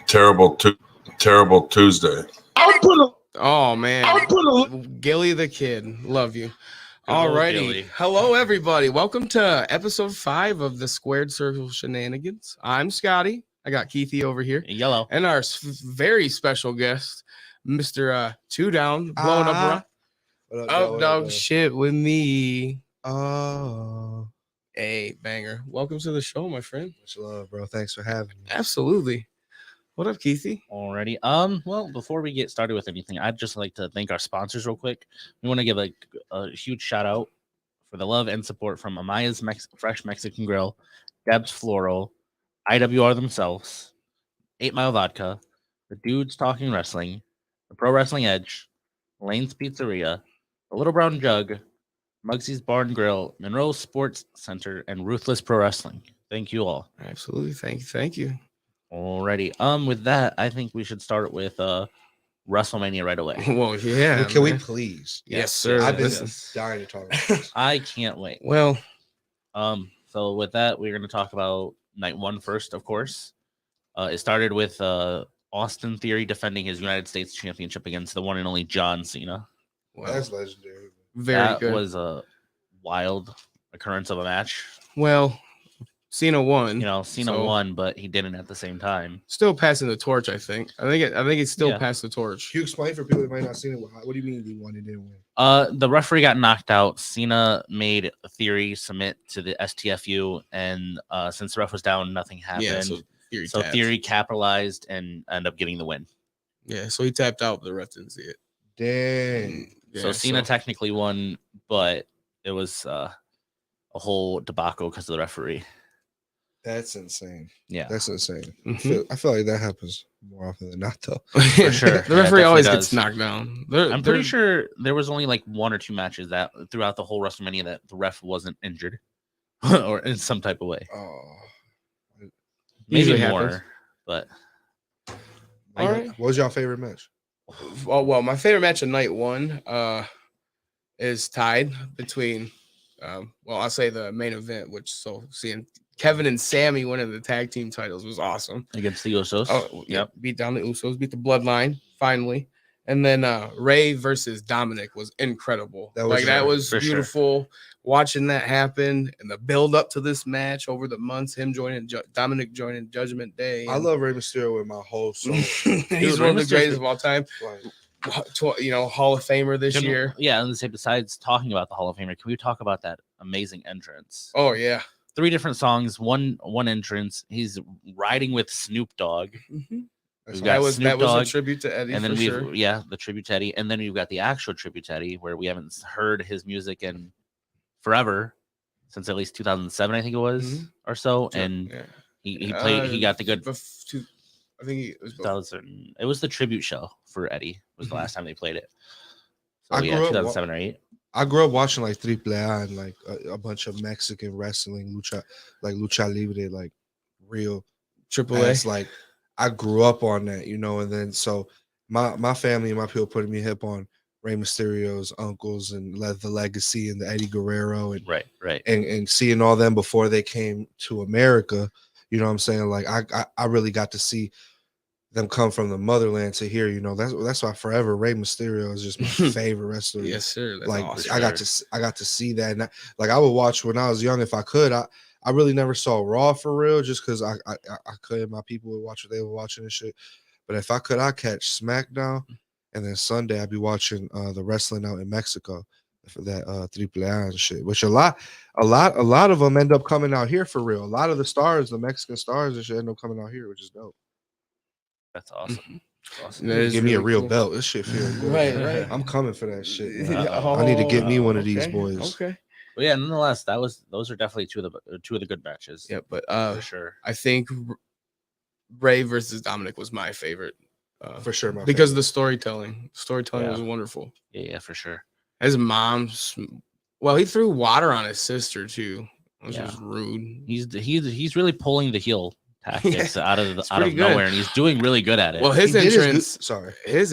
Terrible, terrible Tuesday. Oh man, Gilly the Kid, love you. Alrighty, hello everybody. Welcome to episode 5 of the Squared Circle Shenanigans. I'm Scotty. I got Keithy over here, Yellow, and our very special guest, Mr. Two Down, blowing up dog shit with me. Oh, Hey, banger. Welcome to the show, my friend. much love, bro. Thanks for having me. Absolutely. What up, Keithy? already. Well, before we get started with anything, I'd just like to thank our sponsors real quick. We want to give a huge shout out for the love and support from Amaya's Fresh Mexican Grill, Deb's Floral, IWR themselves, 8 Mile Vodka, the Dudes Talking Wrestling, the Pro Wrestling Edge, Lane's Pizzeria, the Little Brown Jug, Muggsy's Barn Grill, Monroe Sports Center, and Ruthless Pro Wrestling. Thank you all. Absolutely. Thank you. Alrighty. With that, I think we should start with WrestleMania right away. Well, yeah. Can we please? Yes, sir. I've been dying to talk about this. I can't wait. Well, so with that, we're going to talk about night one first, of course. It started with Austin Theory defending his United States Championship against the one and only John Cena. well, That's legendary. very good. That was a wild occurrence of a match. Well, Cena won. Cena won, but he didn't at the same time. Still passing the torch, I think. I think it's still passed the torch. Can you explain for people that might not seen it? What do you mean he won and didn't win? The referee got knocked out. Cena made Theory submit to the STFU, and since the ref was down, nothing happened. Yeah, so Theory capitalized and ended up getting the win. Yeah, so he tapped out, but the ref didn't see it. Dang. Yeah, so Cena technically won, but it was a whole debacle because of the referee. That's insane. Yeah, that's insane. Mhm. I feel like that happens more often than not, though. For sure. The referee always does. gets knocked down. I'm pretty sure there was only like 1 or 2 matches that throughout the whole WrestleMania that the ref wasn't injured or in some type of way. Oh, Maybe Usually more, happens. but All right. What was your favorite match? Well, my favorite match of night one is tied between I'll say the main event, seeing Kevin and Sammy winning the tag team titles was awesome. Against the Usos. Oh, yep. Beat down the Usos, beat the Bloodline finally. And then Ray versus Dominic was incredible. That was beautiful. Sure. Watching that happen and the build up to this match over the months, him joining Dominic joining Judgment Day. I love Rey Mysterio with my whole soul. He's one of the greatest of all time. Hall of Famer this year. Yeah, and say besides talking about the Hall of Famer, can we talk about that amazing entrance? Oh yeah. 3 different songs, one entrance. He's riding with Snoop Dogg. Mm-hmm. That was a tribute to Eddie, and then the tribute to Eddie, and then we've got the actual tribute to Eddie, where we haven't heard his music in forever, since at least 2007, I think it was, or so. And he played. He got the good. I think it was 2000. It was the tribute show for Eddie. Was the last time they played it. So I grew up 2007 or 8. I grew up watching like Triple A and like a bunch of Mexican wrestling, lucha libre, like real Triple A. Like I grew up on that, and then so my family and my people putting me hip on Rey Mysterio's uncles and the Legacy and the Eddie Guerrero and right and seeing all them before they came to America. You know what I'm saying? Like I really got to see them come from the motherland to here. That's why forever Rey Mysterio is just my favorite wrestler. Yes, sir. That's like awesome. I got to see that. And I would watch when I was young if I could. I really never saw Raw for real, just because I could. My people would watch what they were watching and shit. But if I could, I'd catch SmackDown, and then Sunday I'd be watching the wrestling out in Mexico for that Triple A and shit. Which a lot of them end up coming out here for real. A lot of the stars, the Mexican stars and shit, end up coming out here, which is dope. That's awesome. Awesome. Give me a real belt. This shit feels good. Right. I'm coming for that shit. I need to get me one of these boys. Okay. But yeah, nonetheless, those are definitely two of the good matches. Yeah, but for sure. I think Ray versus Dominic was my favorite. For sure, because of the storytelling. Storytelling was wonderful. Yeah, for sure. His mom's he threw water on his sister too, which was rude. He's really pulling the heel tactics out of nowhere, and he's doing really good at it. Well, his entrance, his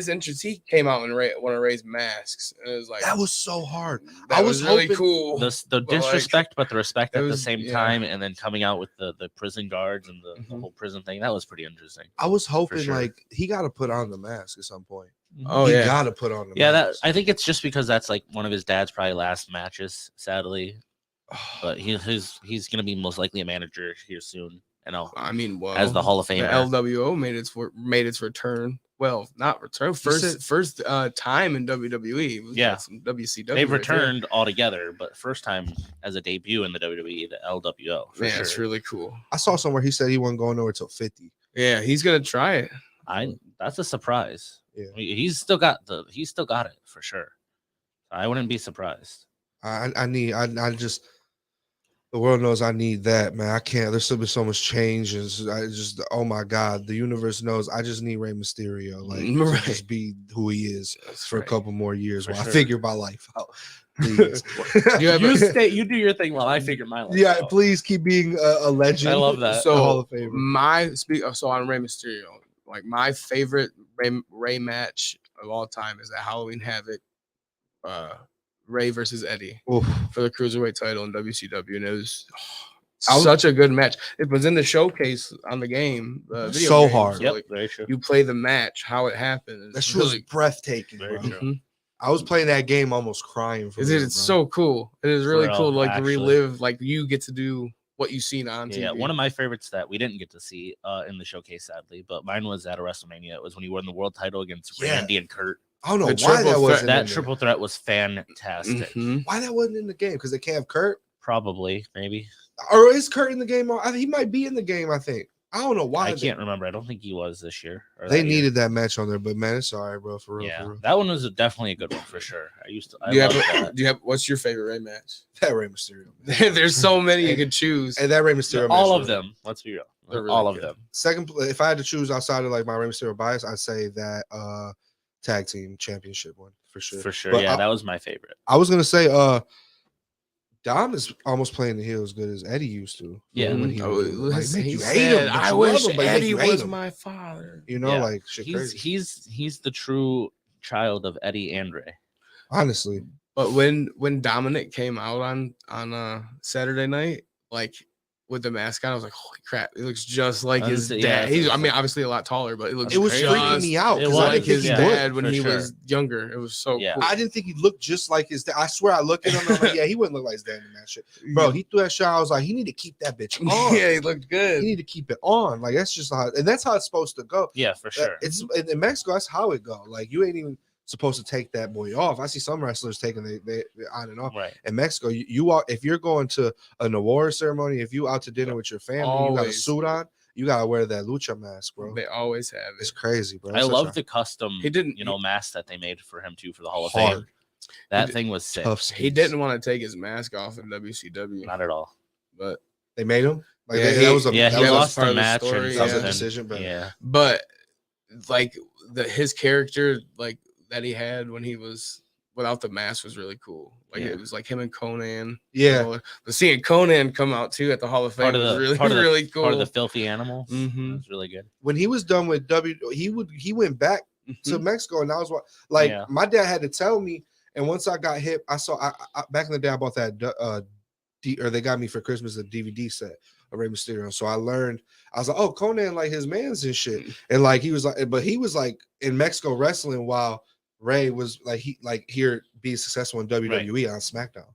entrance, he came out in one of Ray's masks, and it was like that was so hard. That was really cool. The disrespect, but the respect at the same time, and then coming out with the prison guards and the whole prison thing. That was pretty interesting. I was hoping like he got to put on the mask at some point. Oh, he got to put on the mask. I think it's just because that's like one of his dad's probably last matches, sadly. But he's gonna be most likely a manager here soon. I mean, well, as the Hall of Famer, the LWO made its return. Well, not return. First time in WWE. Some WCW. They've returned altogether, but first time as a debut in the WWE, the LWO. Yeah, it's really cool. I saw somewhere he said he wasn't going nowhere till 50. Yeah, he's gonna try it. That's a surprise. Yeah, I mean, he's still got it for sure. I wouldn't be surprised. The world knows I need that, man. I can't. There's still been so much change, and oh my God, the universe knows. I just need Rey Mysterio, to just be who he is for a couple more years while I figure my life out. Please, you do your thing while I figure my life. Yeah, out. Please keep being a legend. I love that. So Hall of Famer. So on Rey Mysterio, like my favorite Rey match of all time is that Halloween Havoc. Ray versus Eddie for the Cruiserweight title in WCW, and it was such a good match. It was in the showcase on the game. So hard. So, very true. You play the match, how it happened. That was breathtaking. I was playing that game almost crying. It's so cool. It is really cool to relive. Like you get to do what you've seen on TV. Yeah, one of my favorites that we didn't get to see in the showcase, sadly, but mine was at a WrestleMania. It was when he won the world title against Randy and Kurt. I don't know why that wasn't. That triple threat was fantastic. Why that wasn't in the game? Because they can't have Kurt. Probably, maybe. Or is Kurt in the game? He might be in the game. I think. I don't know why. I can't remember. I don't think he was this year. They needed that match on there, but man, it's all right, bro. For real. Yeah, for real. that one was definitely a good one for sure. Do you have? What's your favorite Rey match? That Rey Mysterio. There's so many you could choose. And that Rey Mysterio. All of them. Let's be real. Really all of them. Second, if I had to choose outside of like my Rey Mysterio bias, I'd say that tag team championship one for sure. For sure. But that was my favorite. I was gonna say Dom is almost playing the heel as good as Eddie used to. Yeah. When you hate him. I wish Eddie was my father. Like shit crazy. He's the true child of Eddie and Ray. Honestly. But when Dominic came out on Saturday night, like with the mask on, I was like, holy crap, it looks just like his dad. He's obviously a lot taller, but it was freaking me out. It was like his dad when he was younger. It was so cool. I didn't think he looked just like his dad. I swear I looked at him and I'm like, yeah, he wouldn't look like his dad in that shit. Bro, he threw that shot. I was like, he need to keep that bitch on. Yeah, he looked good. He need to keep it on. Like that's just how, and that's how it's supposed to go. Yeah, for sure. It's in Mexico, that's how it go. Like you ain't even supposed to take that boy off. I see some wrestlers taking they on and off. Right. In Mexico, you are, if you're going to an award ceremony, if you out to dinner with your family, you got a suit on, you gotta wear that lucha mask, bro. They always have it. It's crazy, bro. I love the custom mask that they made for him too for the Hall of Fame. That thing was sick. He didn't want to take his mask off in WCW. Not at all. But they made him. Like he lost the match. That was a decision, but like his character, like that he had when he was without the mask was really cool. Like it was like him and Conan. Yeah. But seeing Conan come out too at the Hall of Fame was really cool. Part of the filthy animals. It was really good. When he was done with he went back to Mexico, and that was what my dad had to tell me. And once I got hip, I saw back in the day I bought that or they got me for Christmas a DVD set of Rey Mysterio. So I learned, I was like, oh, Conan like his man's and shit. And like he was like in Mexico wrestling while Ray was like here being successful in WWE on SmackDown,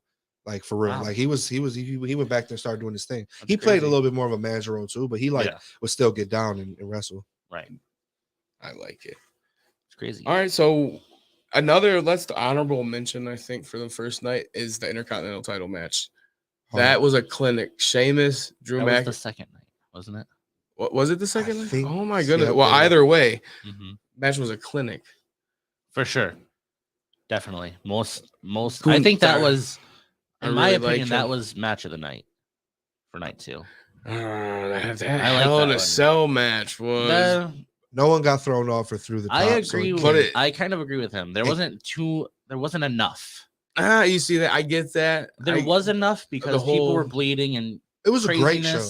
like for real. Wow. Like he went back there and started doing his thing. He played a little bit more of a manager role too, but he would still get down and wrestle. Right. I like it. It's crazy. All right, so the honorable mention I think for the first night is the Intercontinental title match. That was a clinic. Sheamus, Drew McIntyre. The second night, wasn't it? What was it? The second night? Oh my goodness! Well, either way, match was a clinic. For sure. Definitely. Most I think that was, in my opinion, that was match of the night for night 2. That Hell in a Cell match was. No one got thrown off or through the top. I agree I kind of agree with him. There wasn't enough. You see that? I get that. There was enough because people were bleeding and it was a great show.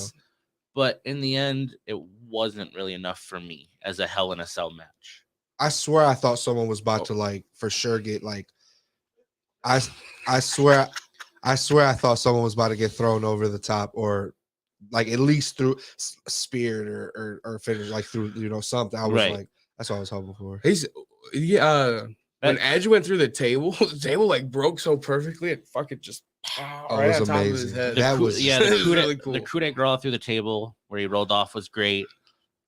But in the end, it wasn't really enough for me as a Hell in a Cell match. I swear I thought someone was about to like for sure get like I swear I thought someone was about to get thrown over the top or like at least through speared or finished like through something. I was like that's what I was hoping for. When Edge went through the table like broke so perfectly it fucking just right on top of his head. That was really cool. The coup de grace through the table where he rolled off was great.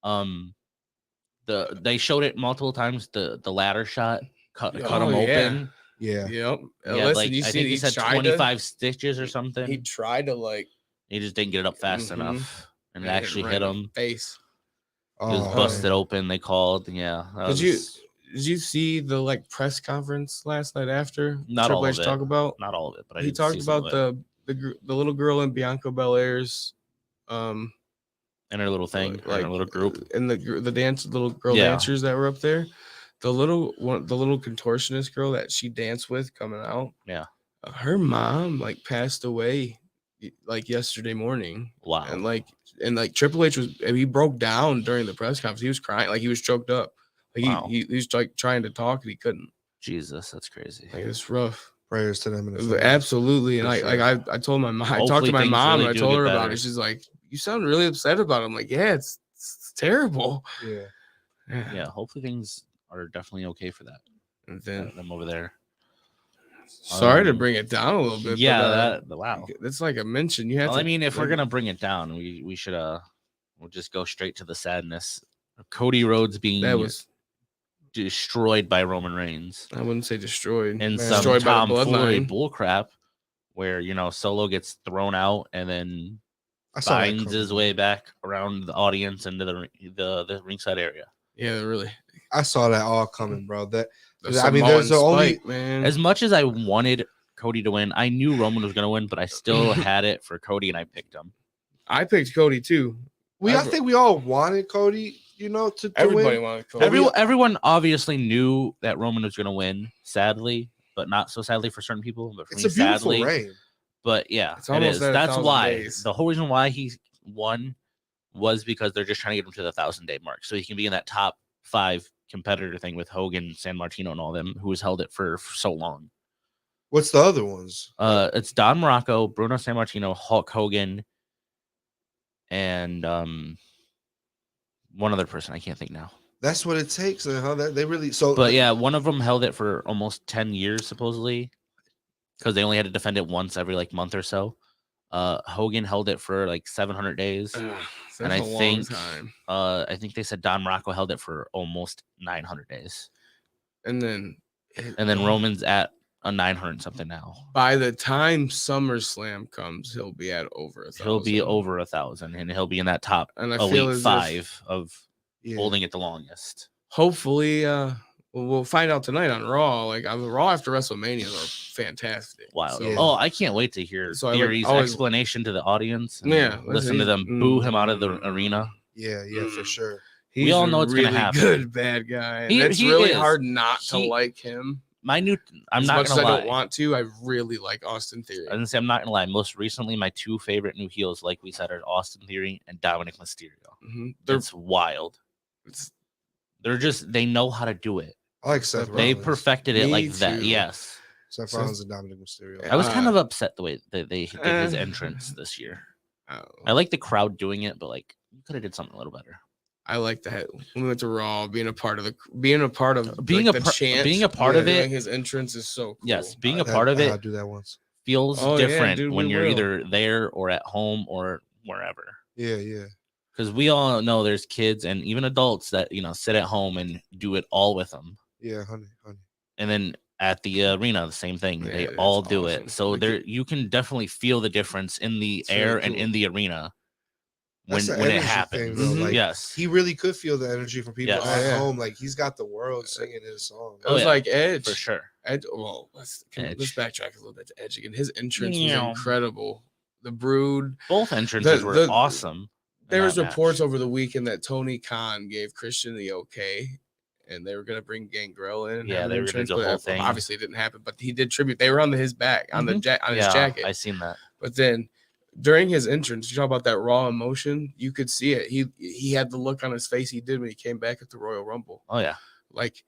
They showed it multiple times. The ladder shot cut him open. Yeah. Yep. Yeah, Listen, like you I see, think he said 25 stitches or something. He tried to like. He just didn't get it up fast enough, and it actually hit him. Face. He was busted open. They called. Yeah. Did you see the like press conference last night after not Triple all H of it? talk about? Not all of it, but he talked about the little girl in Bianca Belair's and her little thing, like her little group, and the little girl dancers that were up there. The little contortionist girl that she danced with coming out. Yeah. Her mom like passed away like yesterday morning. Wow. And Triple H he broke down during the press conference. He was crying, like he was choked up. Like he was like trying to talk and he couldn't. Jesus, that's crazy. Like it's rough. Prayers to them. Absolutely. And I told my mom, I talked to my mom and I told her about it. She's like, you sound really upset about it. I'm like, yeah, it's terrible. Yeah. Hopefully things are definitely okay for that. And then them over there. Sorry to bring it down a little bit. Yeah, wow. That's like a mention. You have I mean, if we're gonna bring it down, we should we'll just go straight to the sadness. Cody Rhodes being destroyed by Roman Reigns. I wouldn't say destroyed. And some tomfoolery bullcrap where Solo gets thrown out and then finds his way back around the audience into the ringside area. Yeah, really. I saw that all coming, bro. There's the only man. As much as I wanted Cody to win, I knew Roman was gonna win, but I still had it for Cody and I picked him. I picked Cody too. I think we all wanted Cody, to everybody win. wanted Cody. Everyone obviously knew that Roman was gonna win, sadly, but not so sadly for certain people. But for it's me, a beautiful sadly, reign. But yeah, it is. That's why days. the whole reason why he won was because they're just trying to get him to the 1,000-day mark, so he can be in that top 5 competitor thing with Hogan, San Martino, and all them who has held it for so long. What's the other ones? It's Don Morocco, Bruno San Martino, Hulk Hogan, and one other person I can't think now. That's what it takes, huh? They really so. But yeah, one of them held it for almost 10 years supposedly, because they only had to defend it once every month or so. Hogan held it for 700 days, and I think they said Don Morocco held it for almost 900 days, and then Roman's at a 900 something now. By the time SummerSlam comes, he'll be at over 1,000. He'll be over 1,000, and he'll be in that top and elite 5 of holding it the longest. Hopefully, we'll find out tonight on Raw. Raw after WrestleMania are fantastic. Wow. So, oh, I can't wait to hear Theory's explanation to the audience. Listen to them boo him out of the arena. Yeah, for sure. We all know it's really going to happen. Good bad guy. It's really hard not to like him. I'm not gonna lie. I don't want to. I really like Austin Theory. I didn't say I'm not gonna lie. Most recently, my 2 favorite new heels, like we said, are Austin Theory and Dominic Mysterio. Mm-hmm. It's wild. They know how to do it. I like Seth Rollins. They perfected it like that. Yes. Seth Rollins and Dominic Mysterio. I was kind of upset the way that they did his entrance this year. I like the crowd doing it, but you could have did something a little better. I like that when we went to Raw, being a part of the chant of it. His entrance is so cool. Yes, being a part of it. I'll do that once. Feels different when you're either there or at home or wherever. Yeah. Because we all know there's kids and even adults that sit at home and do it all with them. Yeah, honey. And then at the arena, the same thing. They all do it. So you can definitely feel the difference in the air and in the arena. When it happens, yes, he really could feel the energy from people at home. He's got the world singing his song. It was like Edge for sure. Edge. Well, let's backtrack a little bit to Edge again. His entrance was incredible. The Brood, both entrances were awesome. There was reports over the weekend that Tony Khan gave Christian the okay, and they were going to bring Gangrel in. Yeah, they were going to do the whole thing. Obviously, it didn't happen, but he did tribute. They were on his back, on his jacket. I seen that. But then during his entrance, you talk about that raw emotion. You could see it. He had the look on his face he did when he came back at the Royal Rumble. Oh yeah, like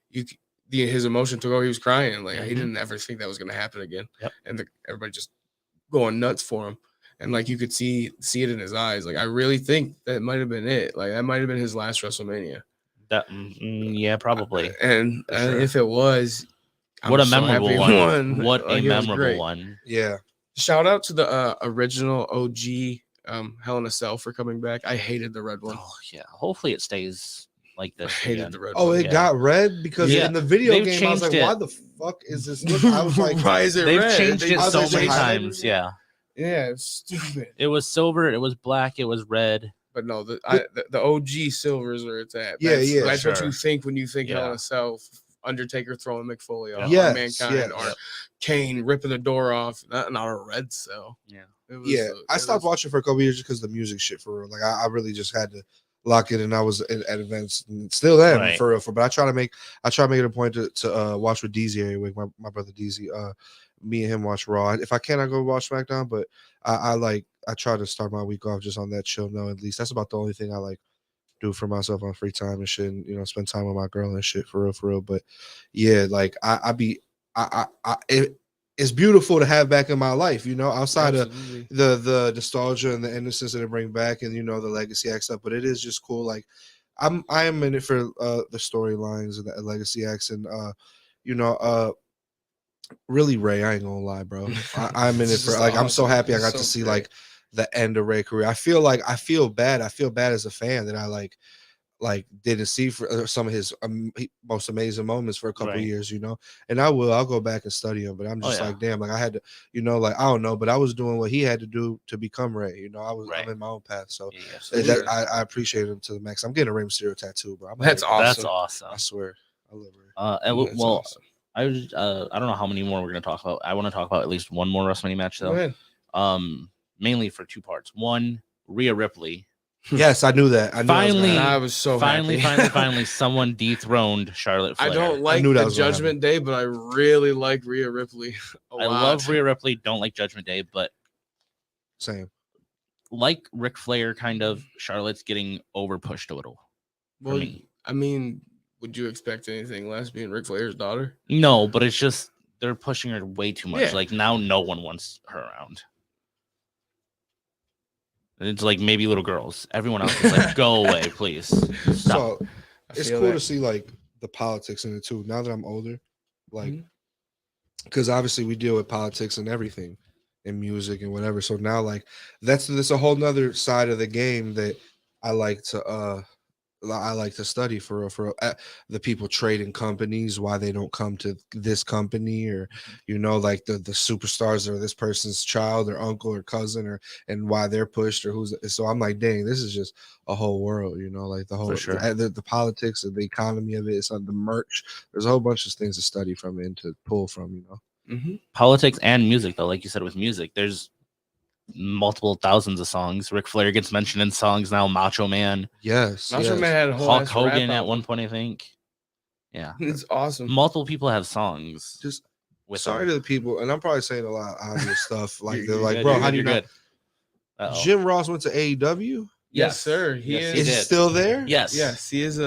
his emotion took over. He was crying. Like he Mhm. didn't ever think that was going to happen again. Yep. And everybody just going nuts for him. And like you could see it in his eyes. Like I really think that might have been it. Like that might have been his last WrestleMania. that yeah, probably. And sure. if it was, What a I'm so memorable happy he one! won. What Like, a it was memorable great. one! Yeah. Shout out to the original OG Hell in a Cell for coming back. I hated the red one. Oh yeah, hopefully it stays like I this. hated again. the red Oh, one. it Yeah. got red because Yeah. in the video They've game, I was like, changed why it. the fuck is this look? I was like, why is it They've red? changed it I was so like, many highlighted times. it? Yeah, Yeah, it's stupid. it was silver, it was black, it was red. But no, the OG silver is where it's at. Yeah, That's, yeah, That's what sure. you think when you think Hell in Yeah. a Cell. Undertaker throwing Mick Foley off, Yes, or Mankind, yes. or Kane ripping the door off. Not a red cell. Yeah, It was, yeah. I stopped watching for a couple years just because of the music shit for real. Like I really just had to lock it, and I was at events, and still am Right. for real. But I try to make it a point to watch with DZ every week. My brother DZ, me and him watch Raw. If I can, I go watch SmackDown. But I try to start my week off just on that chill note. At least that's about the only thing I like do for myself on free time and shit, and spend time with my girl and shit for real. But yeah, like it's beautiful to have back in my life, outside Absolutely. of the nostalgia and the innocence that it bring back, and the legacy act stuff. But it is just cool. Like I am in it for the storylines and the legacy acts, and really Ray, I ain't gonna lie, bro. I'm in it It's for just like I'm so awesome. happy I It's got so to see great. like the end of Ray career. I feel bad as a fan that I like didn't see for some of his most amazing moments for a couple Right. years, and I'll go back and study him, but I'm just yeah. like, damn, like I had to, like, I don't know, but I was doing what he had to do to become Ray, Right. I'm in my own path. So Yeah, Absolutely. I appreciate him to the max. I'm getting a Rey Mysterio tattoo, bro. That's awesome. That's awesome. I swear. I love Ray. And That's well, awesome. I don't know how many more we're gonna talk about. I want to talk about at least one more WrestleMania match Go though. ahead. Mainly for two parts. One, Rhea Ripley. Yes, I knew that. I knew that was Finally, gonna happen. I was so finally, happy. someone dethroned Charlotte Flair. I don't like knew that the was gonna Judgment Day, but I really like Rhea Ripley. I love Rhea Ripley. Don't like Judgment Day, but Same. like Ric Flair, kind of Charlotte's getting over pushed a little. Well, me. I mean, would you expect anything less being Ric Flair's daughter? No, but it's just they're pushing her way too much. Yeah. Like now, no one wants her around. It's like maybe little girls. Everyone else is like, go away, please. Stop. So I it's feel cool that. to see like the politics in it too. Now that I'm older, like, Mhm. because obviously we deal with politics and everything, in music and whatever. So now, like, that's a whole nother side of the game that I like to study for the people trading companies, why they don't come to this company, or like the superstars are this person's child or uncle or cousin, and why they're pushed, or who's. So I'm like, dang, this is just a whole world, like the whole For sure. the politics and the economy of it. It's on the merch. There's a whole bunch of things to study from it and to pull from. Mm-hmm. Politics and music, though, like you said, with music, there's multiple thousands of songs. Ric Flair gets mentioned in songs now. Macho Man, Yes, Macho yes. Man had a whole Hulk ass Hogan rap at one album. point, I think. Yeah, It's awesome. multiple people have songs. Just With sorry them. to the people, and I'm probably saying a lot of obvious stuff. Like they're You're like, good, bro, you're how good, do you you're not? good. Uh-oh. Jim Ross went to AEW. Yes, sir. He Yes, is. he Is he did. still there? Yes. Yes, he is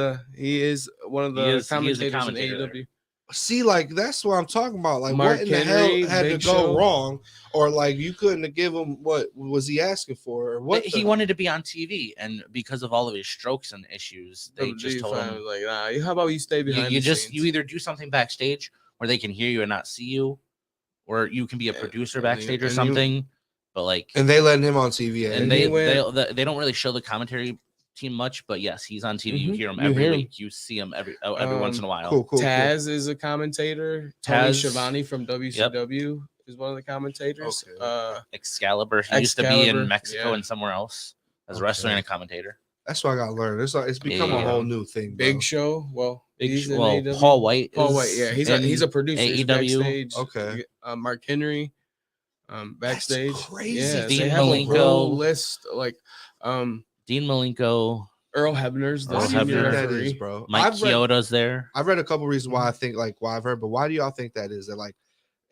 one of He the is a commentators commentator in there. AEW. See, like that's what I'm talking about. Like, Mark what in the Henry, hell had to Big go Show. wrong, or like you couldn't have given him what was he asking for, or what? He wanted to be on TV, and because of all of his strokes and issues, they just told him, like, nah, how about you stay behind you the just scenes? you either do something backstage where they can hear you and not see you, or you can be a And- producer and you- backstage or and you- something. But like, And they letting him on TV. and and they he went- they don't really show the commentary team much, but yes, he's on TV. You Mhm. hear him You every hear him. week. You see him every once in a while. cool. Taz is a commentator. Tony Taz. Schiavone from WCW is one of the commentators. Okay. Excalibur. He used to be Excalibur, in Mexico yeah. and somewhere else as a Okay. wrestler and a commentator. That's what I got to learn. It's become Yeah. a whole new thing. Big bro. Show. Well, he's in Well, AEW. Paul White. Paul White. is Yeah, he's in a producer. He's AEW. backstage. Okay. Mark Henry. Backstage. crazy. Yeah, Dean they have a Malenko. whole list. Like, Dean Malenko. Earl Hebner's the Earl Why do you senior think Hebner. that referee. is, bro? Mike I've read, Chioda's there. I've read a couple reasons why I think why I've heard, but why do y'all think that is? That like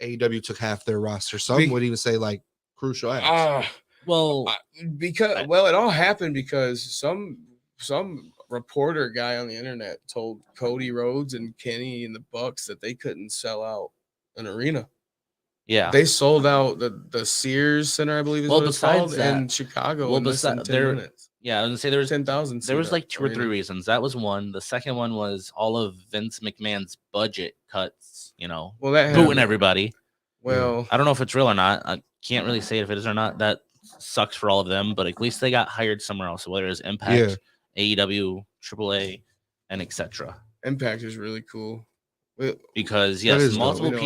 AEW took half their roster. Some Be- would even say like crucial acts. Well, because it all happened because some reporter guy on the internet told Cody Rhodes and Kenny and the Bucks that they couldn't sell out an arena. yeah. They sold out the Sears Center, I believe is what it's called, in Chicago in less than 10 minutes. Yeah, I was gonna say there was 10,000. There was like 2 or 3 reasons. That was one. The second one was all of Vince McMahon's budget cuts. Well, that booting everybody. Well, I don't know if it's real or not. I can't really say if it is or not. That sucks for all of them, but at least they got hired somewhere else. So whether it's Impact, AEW, AAA, and etc. Impact is really cool. Because yes, multiple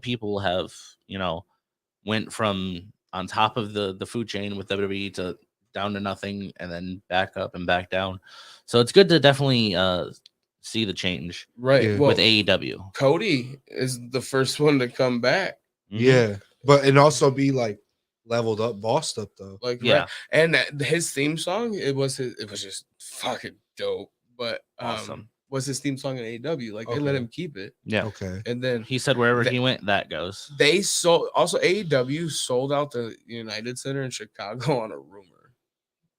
people have went from on top of the food chain with WWE to down to nothing and then back up and back down. So it's good to definitely see the change with AEW. Cody is the first one to come back. Yeah, but and also be like leveled up, bossed up though. Like and his theme song, it was just fucking dope. But awesome. Was his theme song in AEW? Like they let him keep it. Yeah. Okay. And then he said wherever he went, that goes. They sold also AEW sold out the United Center in Chicago on a rumor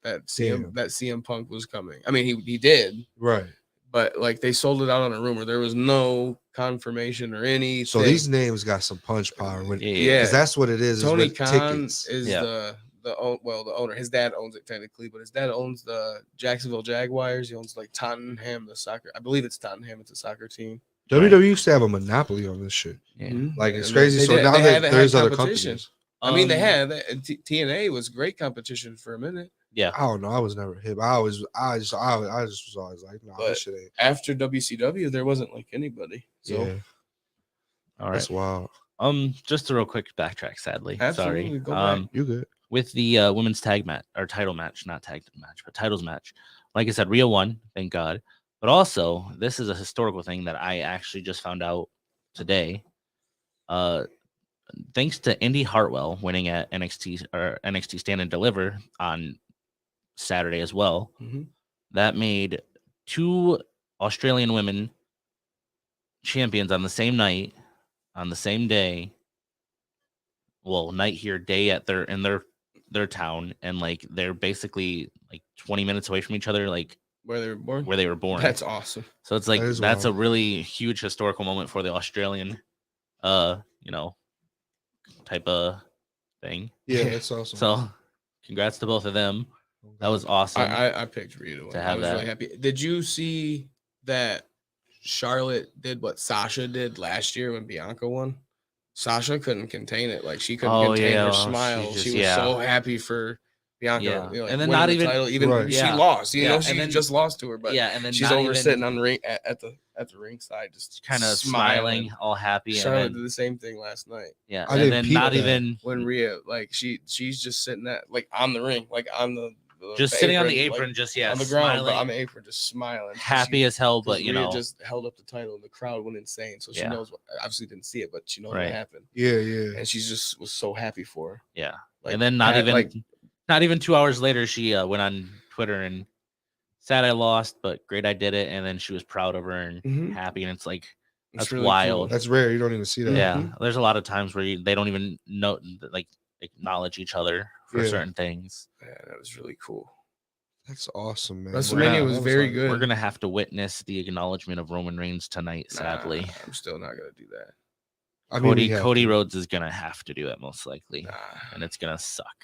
that CM Punk was coming. I mean, he did. Right. But like they sold it out on a rumor. There was no confirmation or anything. So these names got some punch power. Because that's what it is. Tony Khan is the owner. His dad owns it technically, but his dad owns the Jacksonville Jaguars. He owns like Tottenham, the soccer. I believe it's Tottenham. It's a soccer team. WWE used to have a monopoly on this shit. Yeah. Like it's crazy. So now there's other companies. I mean, they had TNA was great competition for a minute. Yeah, I don't know. I was never hip. I just was always like, nah, this shit ain't. After WCW, there wasn't like anybody. So, all right, that's wild. Just a real quick backtrack. Sadly, absolutely. Sorry. You good? With the women's tag match or title match, not tag match, but titles match. Like I said, Rhea won, thank God. But also, this is a historical thing that I actually just found out today. Thanks to Indy Hartwell winning at NXT Stand and Deliver on Saturday as well. That made 2 Australian women champions on the same night, on the same day. Well, night here, day at their town, and like they're basically like 20 minutes away from each other, like where they were born. That's awesome. So it's like that's a really huge historical moment for the Australian type of thing. Yeah, that's awesome. So congrats to both of them. That was awesome. I picked Rhea to have that. Really happy. Did you see that Charlotte did what Sasha did last year when Bianca won? Sasha couldn't contain it. Like she couldn't contain her smile. She was so happy for Bianca. Yeah. And then not even the title. She lost. She just lost to her. But and then she's over sitting on the ring at the ringside, just kind of smiling, all happy. Charlotte did the same thing last night. Yeah, and then not even when Rhea, like she's just sitting like on the ring, like on the just sitting on the apron, just on the ground, but on the apron, just smiling, happy as hell. But Rhea just held up the title, and the crowd went insane. So she knows. Obviously, didn't see it, but she knows what happened. Yeah. And she just was so happy for her. Yeah, and then not even 2 hours later, she went on Twitter and sad I lost, but great I did it. And then she was proud of her and happy. And it's like that's really wild. Cool. That's rare. You don't even see that. Yeah, there's a lot of times where they don't even know, like acknowledge each other for certain things. Yeah, that was really cool. That's awesome, man. WrestleMania was very good. We're gonna have to witness the acknowledgement of Roman Reigns tonight. Sadly, I'm still not gonna do that. Cody Rhodes is gonna have to do it most likely, and it's gonna suck.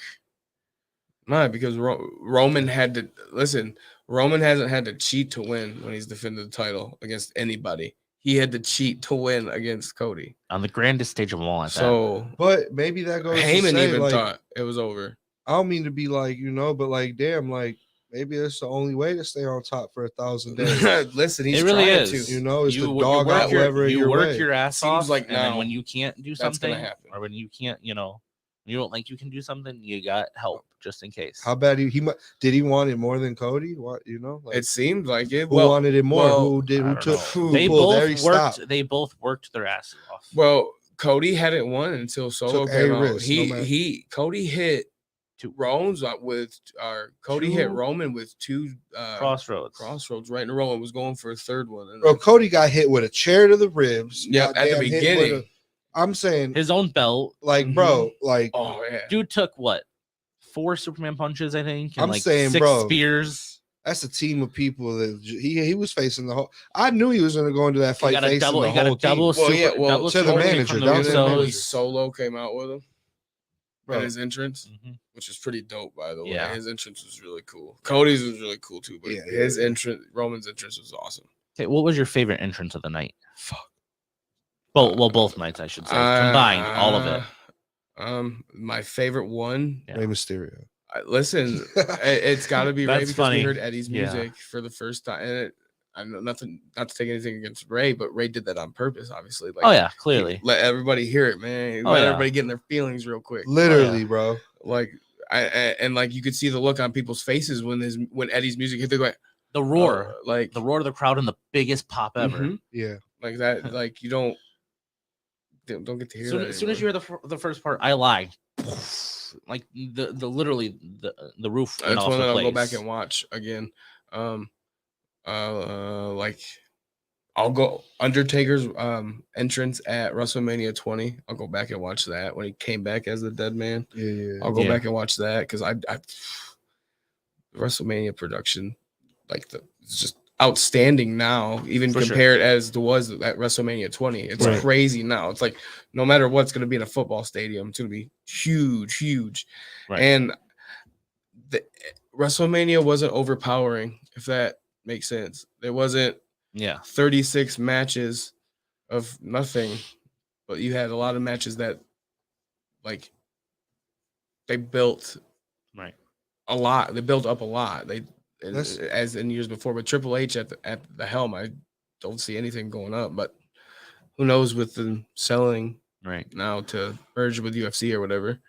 No, because Roman had to listen. Roman hasn't had to cheat to win when he's defended the title against anybody. He had to cheat to win against Cody on the grandest stage of all. But maybe that goes. Heyman even thought it was over. I don't mean to be like but like damn, like maybe it's the only way to stay on top for 1,000 days. Listen, it really is. To, it's the dog out wherever you work your ass off. Like and then when you can't do something, or when you can't, you don't like you can do something, you got help just in case. How bad did he want it more than Cody? What like, it seemed like it. Who wanted it more? Who took? They both worked. They both worked their asses off. Well, Cody hadn't won until Solo came out. Cody hit Roman hit Roman with 2 crossroads right in a row and was going for a third one. Bro, Cody got hit with a chair to the ribs. Yeah, at the beginning. I'm saying his own belt. like, bro, like, Oh yeah, Dude took what? 4 Superman punches, I think. And I'm like saying, 6 bro, spears. that's a team of people that he was facing the whole. I knew he was going to go into that He fight got a facing double. the He got a whole double. team. Double to the super kick manager, from the down to the Usos. manager. Solo came out with him Bro. at his entrance, Mhm. which is pretty dope, by the way. Yeah. His entrance was really cool. Cody's was really cool too, but Yeah, his yeah. entrance, Roman's entrance, was awesome. Okay, what was your favorite entrance of the night? Fuck. Well, both nights, I should say, combined, all of it. My favorite one. Yeah. Rey Mysterio. Listen, it's got to be Ray That's because funny. we heard Eddie's Yeah. music for the first time, and I know nothing, not to take anything against Ray, but Ray did that on purpose, obviously. Like, Oh yeah, clearly. let everybody hear it, man. Oh, Let yeah. everybody get in their feelings real quick. Literally, bro. Like, and like you could see the look on people's faces when Eddie's music hit. They're like The roar, like the roar of the crowd, and the biggest pop ever. Mhm. Yeah. like that. Like you don't get to hear that. As soon as you hear the first part, I lie. Like the literally the roof. went that's off one the that I'll go place. back and watch again. Like I'll go Undertaker's entrance at WrestleMania 20. I'll go back and watch that when he came back as the dead man. Yeah. I'll go Yeah. back and watch that because I WrestleMania production, like it's just outstanding now, even For sure. compared as it was at WrestleMania 20. It's Right. crazy now. It's like no matter what's going to be in a football stadium, it's going to be huge. Right. And the WrestleMania wasn't overpowering, if that makes sense. There wasn't Yeah. 36 matches of nothing, but you had a lot of matches that like they built Right. a lot. They built up a lot. They That's- as in years before. But Triple H at the helm, I don't see anything going up. But who knows with them selling Right. now to merge with UFC or whatever.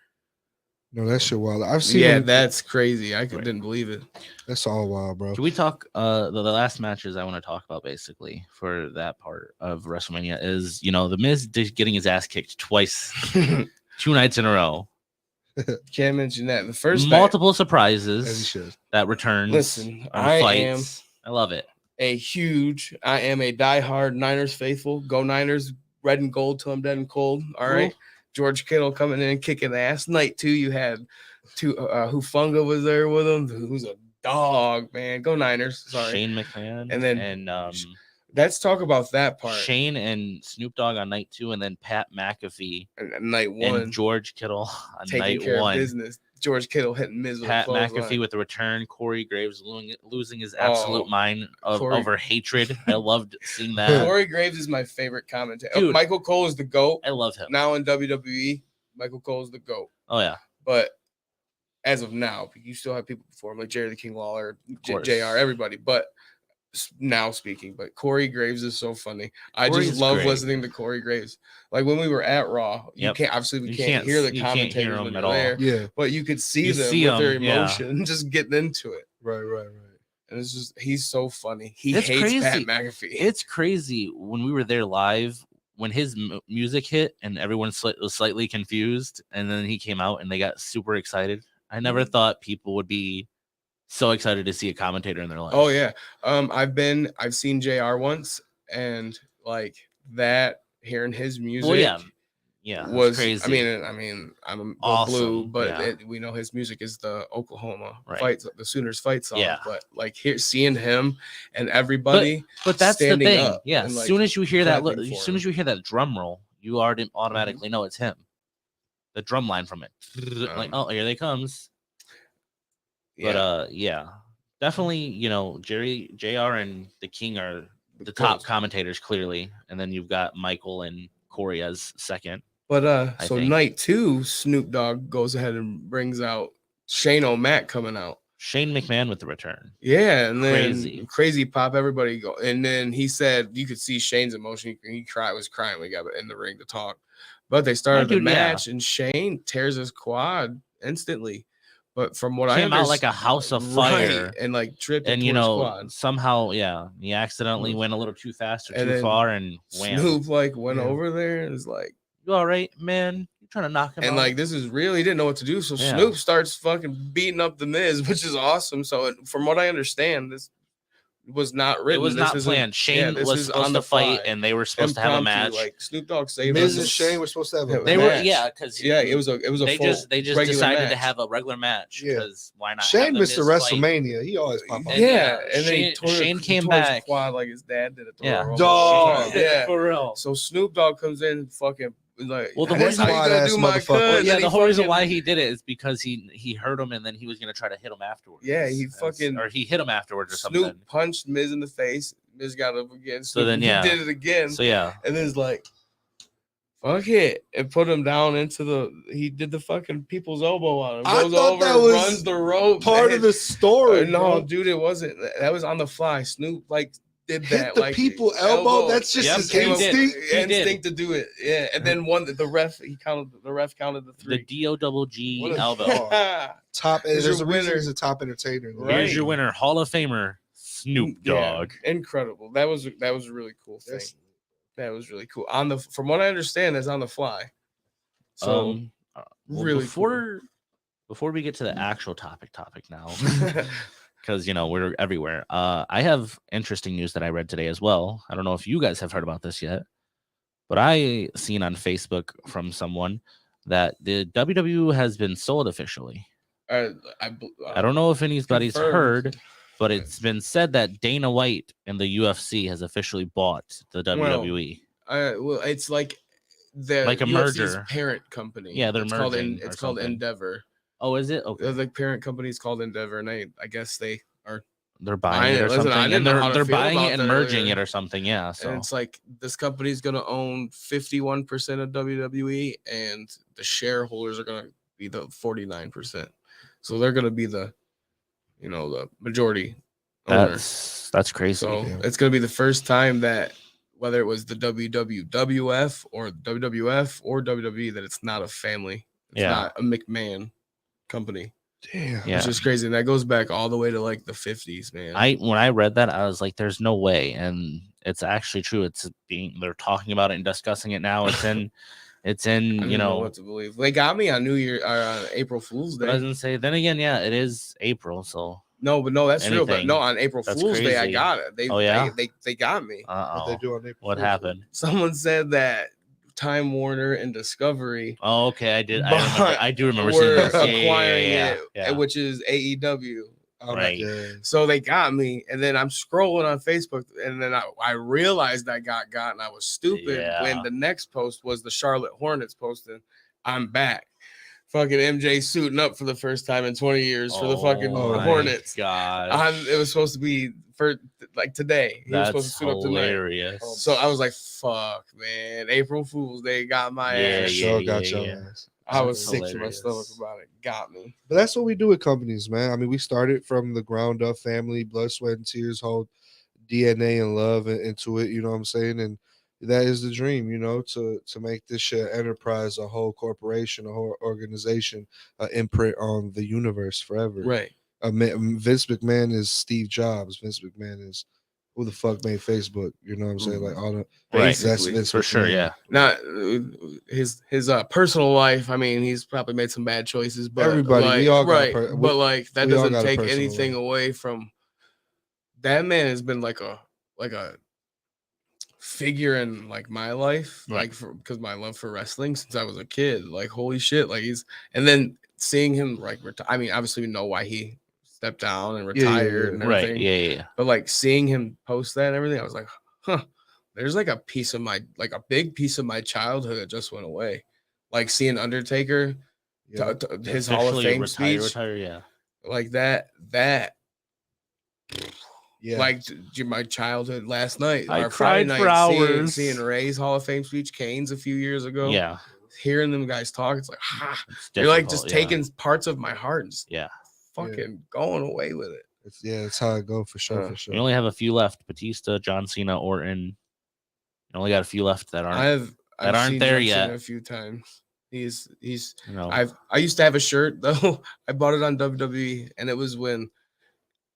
No, that shit wild. I've seen. Yeah, him- that's crazy. I Right. didn't believe it. That's all wild, bro. Can we talk? The last matches I want to talk about basically for that part of WrestleMania is the Miz getting his ass kicked twice, 2 nights in a row. Can't mention that. The first Multiple As he surprises should. that returns. Listen, on I fights. I love it. I am a diehard Niners faithful. Go Niners, red and gold till I'm dead and cold. All right. Cool. George Kittle coming in kicking ass. Night 2, you had Hufunga was there with him, who's a dog, man. Go Niners. Sorry. Shane McMahon And then and let's talk about that part. Shane and Snoop Dogg on night 2, and then Pat McAfee And night 1, and George Kittle on taking night care 1. of business. George Kittle hitting Miz with Pat a clothesline. McAfee with the return. Corey Graves losing his absolute mind Corey- over hatred. I loved seeing that. Corey Graves is my favorite commentator. Dude. Michael Cole is the GOAT. I love him. Now in WWE, Michael Cole is the GOAT. Oh yeah, But as of now, you still have people before him like Jerry the King Lawler, course. JR, everybody. But now speaking, but Corey Graves is so funny. I Corey's just love great. listening to Corey Graves. Like when we were at Raw, you Yep. can't obviously we You can't hear the you can't hear commentators them when at they're all. there, Yeah. but you could see You them see with their 'em, yeah. emotion, just getting into it. Right. And it's just he's so funny. He It's hates crazy. Pat McAfee. It's crazy when we were there live when his music hit and everyone was slightly confused, and then he came out and they got super excited. I never Mm-hmm. thought people would be so excited to see a commentator in their life. Oh yeah. I've seen JR once, and like that hearing his music. Well, yeah, it's was crazy. I mean, I'm Awesome, blue, but yeah. we know his music is the Oklahoma Right. fights, the Sooners fight song. Yeah. But like here, seeing him and everybody, But that's the standing thing. up Yeah, and, as like, soon as you hear that, clapping as for soon as him. you hear that drum roll, you Mm-hmm. already automatically know it's him. The drum line from it, like, oh, here they comes. But yeah, definitely. JR and the King are the top commentators clearly, and then you've got Michael and Corey as second. But I so think. night 2, Snoop Dogg goes ahead and brings out Shane O'Mac coming out. Shane McMahon with the return. Yeah, and then Crazy. crazy pop, everybody go. And then he said you could see Shane's emotion. He was crying when he got in the ring to talk. But they started the dude, yeah. match, and Shane tears his quad instantly. But from what I Came out understand, like a house of fire. and like tripped And into his quad. somehow, yeah, he accidentally went a little too fast or And too then far, and wham. Snoop like went Yeah. over there and was like, You all right, man? You trying to knock him and out? like this is real. He didn't know what to do, so Yeah. Snoop starts fucking beating up the Miz, which is awesome. So from what I understand, this was not written. It was not planned. Shane was supposed to fight, and they were supposed to have a match. Like Snoop Dogg saved Miz and Shane were supposed to have a They match. were, because it was a they full just decided to have a regular match because why not? Shane missed WrestleMania. He always pop up. And Shane came back quad like his dad did it. Dog. Yeah, for real. So Snoop Dogg comes in, fucking. Like, well, the whole reason why he did it is because he hurt him and then he was gonna try to hit him afterwards. Yeah, he hit him afterwards or something. Snoop punched Miz in the face. Miz got up again. So then he did it again. So yeah, and then it's like, fuck it, and put him down into he did the fucking people's elbow on him. Goes over, that was runs the rope. Part of the story. No, dude, it wasn't. That was on the fly. Snoop did that. Hit the people elbow. That's just his instinct to do it. Yeah, and then the ref counted the 3. The DOGG elbow. Top. There's a reason he's a top entertainer. Right. Here's your winner, Hall of Famer Snoop Dogg. Yeah, incredible. That was a really cool thing. That was really cool. From what I understand, that's on the fly. So really before we get to the actual topic now. Because we're everywhere. I have interesting news that I read today as well. I don't know if you guys have heard about this yet, but I seen on Facebook from someone that the WWE has been sold officially. I don't know if anybody's heard, but it's been said that Dana White and the UFC has officially bought the WWE. Well, it's like the like a UFC's merger parent company. Yeah, they're merging. It's called Endeavor. Oh, is it? Okay. The parent company is called Endeavor, and I guess they're buying it or something, and they're buying it and merging it or something. Yeah, so and it's like this company is going to own 51% of WWE, and the shareholders are going to be the 49%. So they're going to be the majority owner. That's crazy. So it's going to be the first time that whether it was the WWF or WWF or WWE, that it's not a family. It's not a McMahon company. Damn. Which is crazy. And that goes back all the way to like the 50s, man. When I read that, I was like, there's no way. And it's actually true. They're talking about it and discussing it now. It's in I don't know what to believe. They got me on New Year on April Fool's Day. I was gonna say, then again, it is April, so no, that's real. But no, on April Fool's Day, I got it. They got me. What they do on April what happened? Someone said that Time Warner and Discovery. Oh, okay, I did. I do remember seeing this. Acquiring it, which is AEW. Right. So they got me, and then I'm scrolling on Facebook, and then I realized I got and I was stupid when the next post was the Charlotte Hornets posting, "I'm back." Fucking MJ suiting up for the first time in 20 years for the fucking Hornets. God, it was supposed to be for like today. He was supposed to suit up tonight. So I was like, "Fuck, man!" April Fool's Day got my ass. Got your ass. I was sick to my stomach about it. Got me. But that's what we do with companies, man. I mean, we started from the ground up, family, blood, sweat, and tears, whole DNA and love into it. You know what I'm saying? And that is the dream, to make this shit enterprise, a whole corporation, a whole organization, imprint on the universe forever. Right. Vince McMahon is Steve Jobs. Vince McMahon is who the fuck made Facebook? You know what I'm saying? Like all the that's Vince for McMahon. Sure, yeah. Now his personal life, I mean, he's probably made some bad choices, but everybody, we all got but like that doesn't take anything away from that man. Has been like a figure in like my life, like because my love for wrestling since I was a kid. Like holy shit, like and then seeing him like I mean, obviously we know why he stepped down and retired and everything. Yeah. But like seeing him post that and everything, I was like, there's like a big piece of my childhood that just went away. Like seeing Undertaker, his Hall of Fame speech, like that. Yeah, like my childhood last night. I cried for hours seeing Ray's Hall of Fame speech, Kane's a few years ago. Yeah, hearing them guys talk, it's like you're like just taking parts of my heart and just fucking going away with it. That's how it go for sure. For sure. You only have a few left: Batista, John Cena, Orton. You only got a few left that aren't aren't there yet. A few times. He's. I used to have a shirt though. I bought it on WWE, and it was when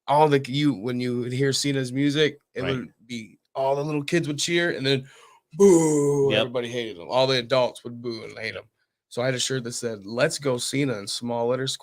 when you would hear Cena's music, it would be all the little kids would cheer, and then boo, everybody hated him. All the adults would boo and hate him. So I had a shirt that said "Let's go Cena" in small letters ?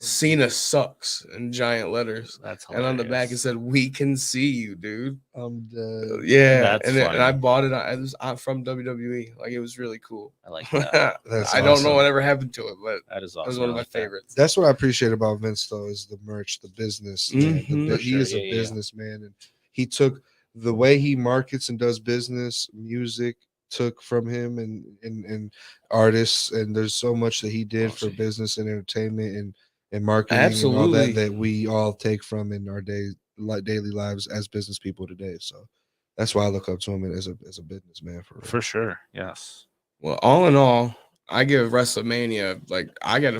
Cena sucks in giant letters. That's and on the back it said, "We can see you, dude." I'm dead. Yeah, That's and I funny. bought it. It was from WWE. Like, it was really cool. I like that. That's I don't know awesome. whatever happened to it, but That is it awesome. was one of I my like that. favorites. That's what I appreciate about Vince, though, is the merch, the business. Man. Mhm. For He sure, is a yeah. businessman, and he took the way he markets and does business, music took from him, and artists. And there's so much that he did for business and entertainment and marketing and all Absolutely. that we all take from in our daily lives as business people today. So that's why I look up to him as a businessman for real. For sure. Yes. Well, all in all, I give WrestleMania, like, I got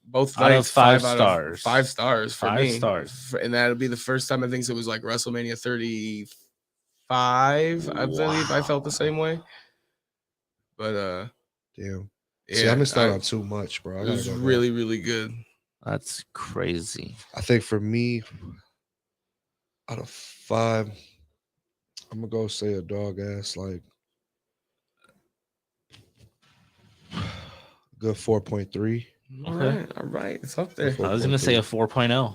both Out of nights 5 out stars. of 5 stars for 5 me. stars. And that'll be the first time I think it was like WrestleMania 35. I believe I felt the same way. But Damn. yeah, See, I missed out on too much, bro. I it gotta was go back. really, really good. That's crazy. I think for me, out of 5, I'm gonna go say a dog ass like good 4.3. All Okay. right, it's up there. I was gonna say a 4.0,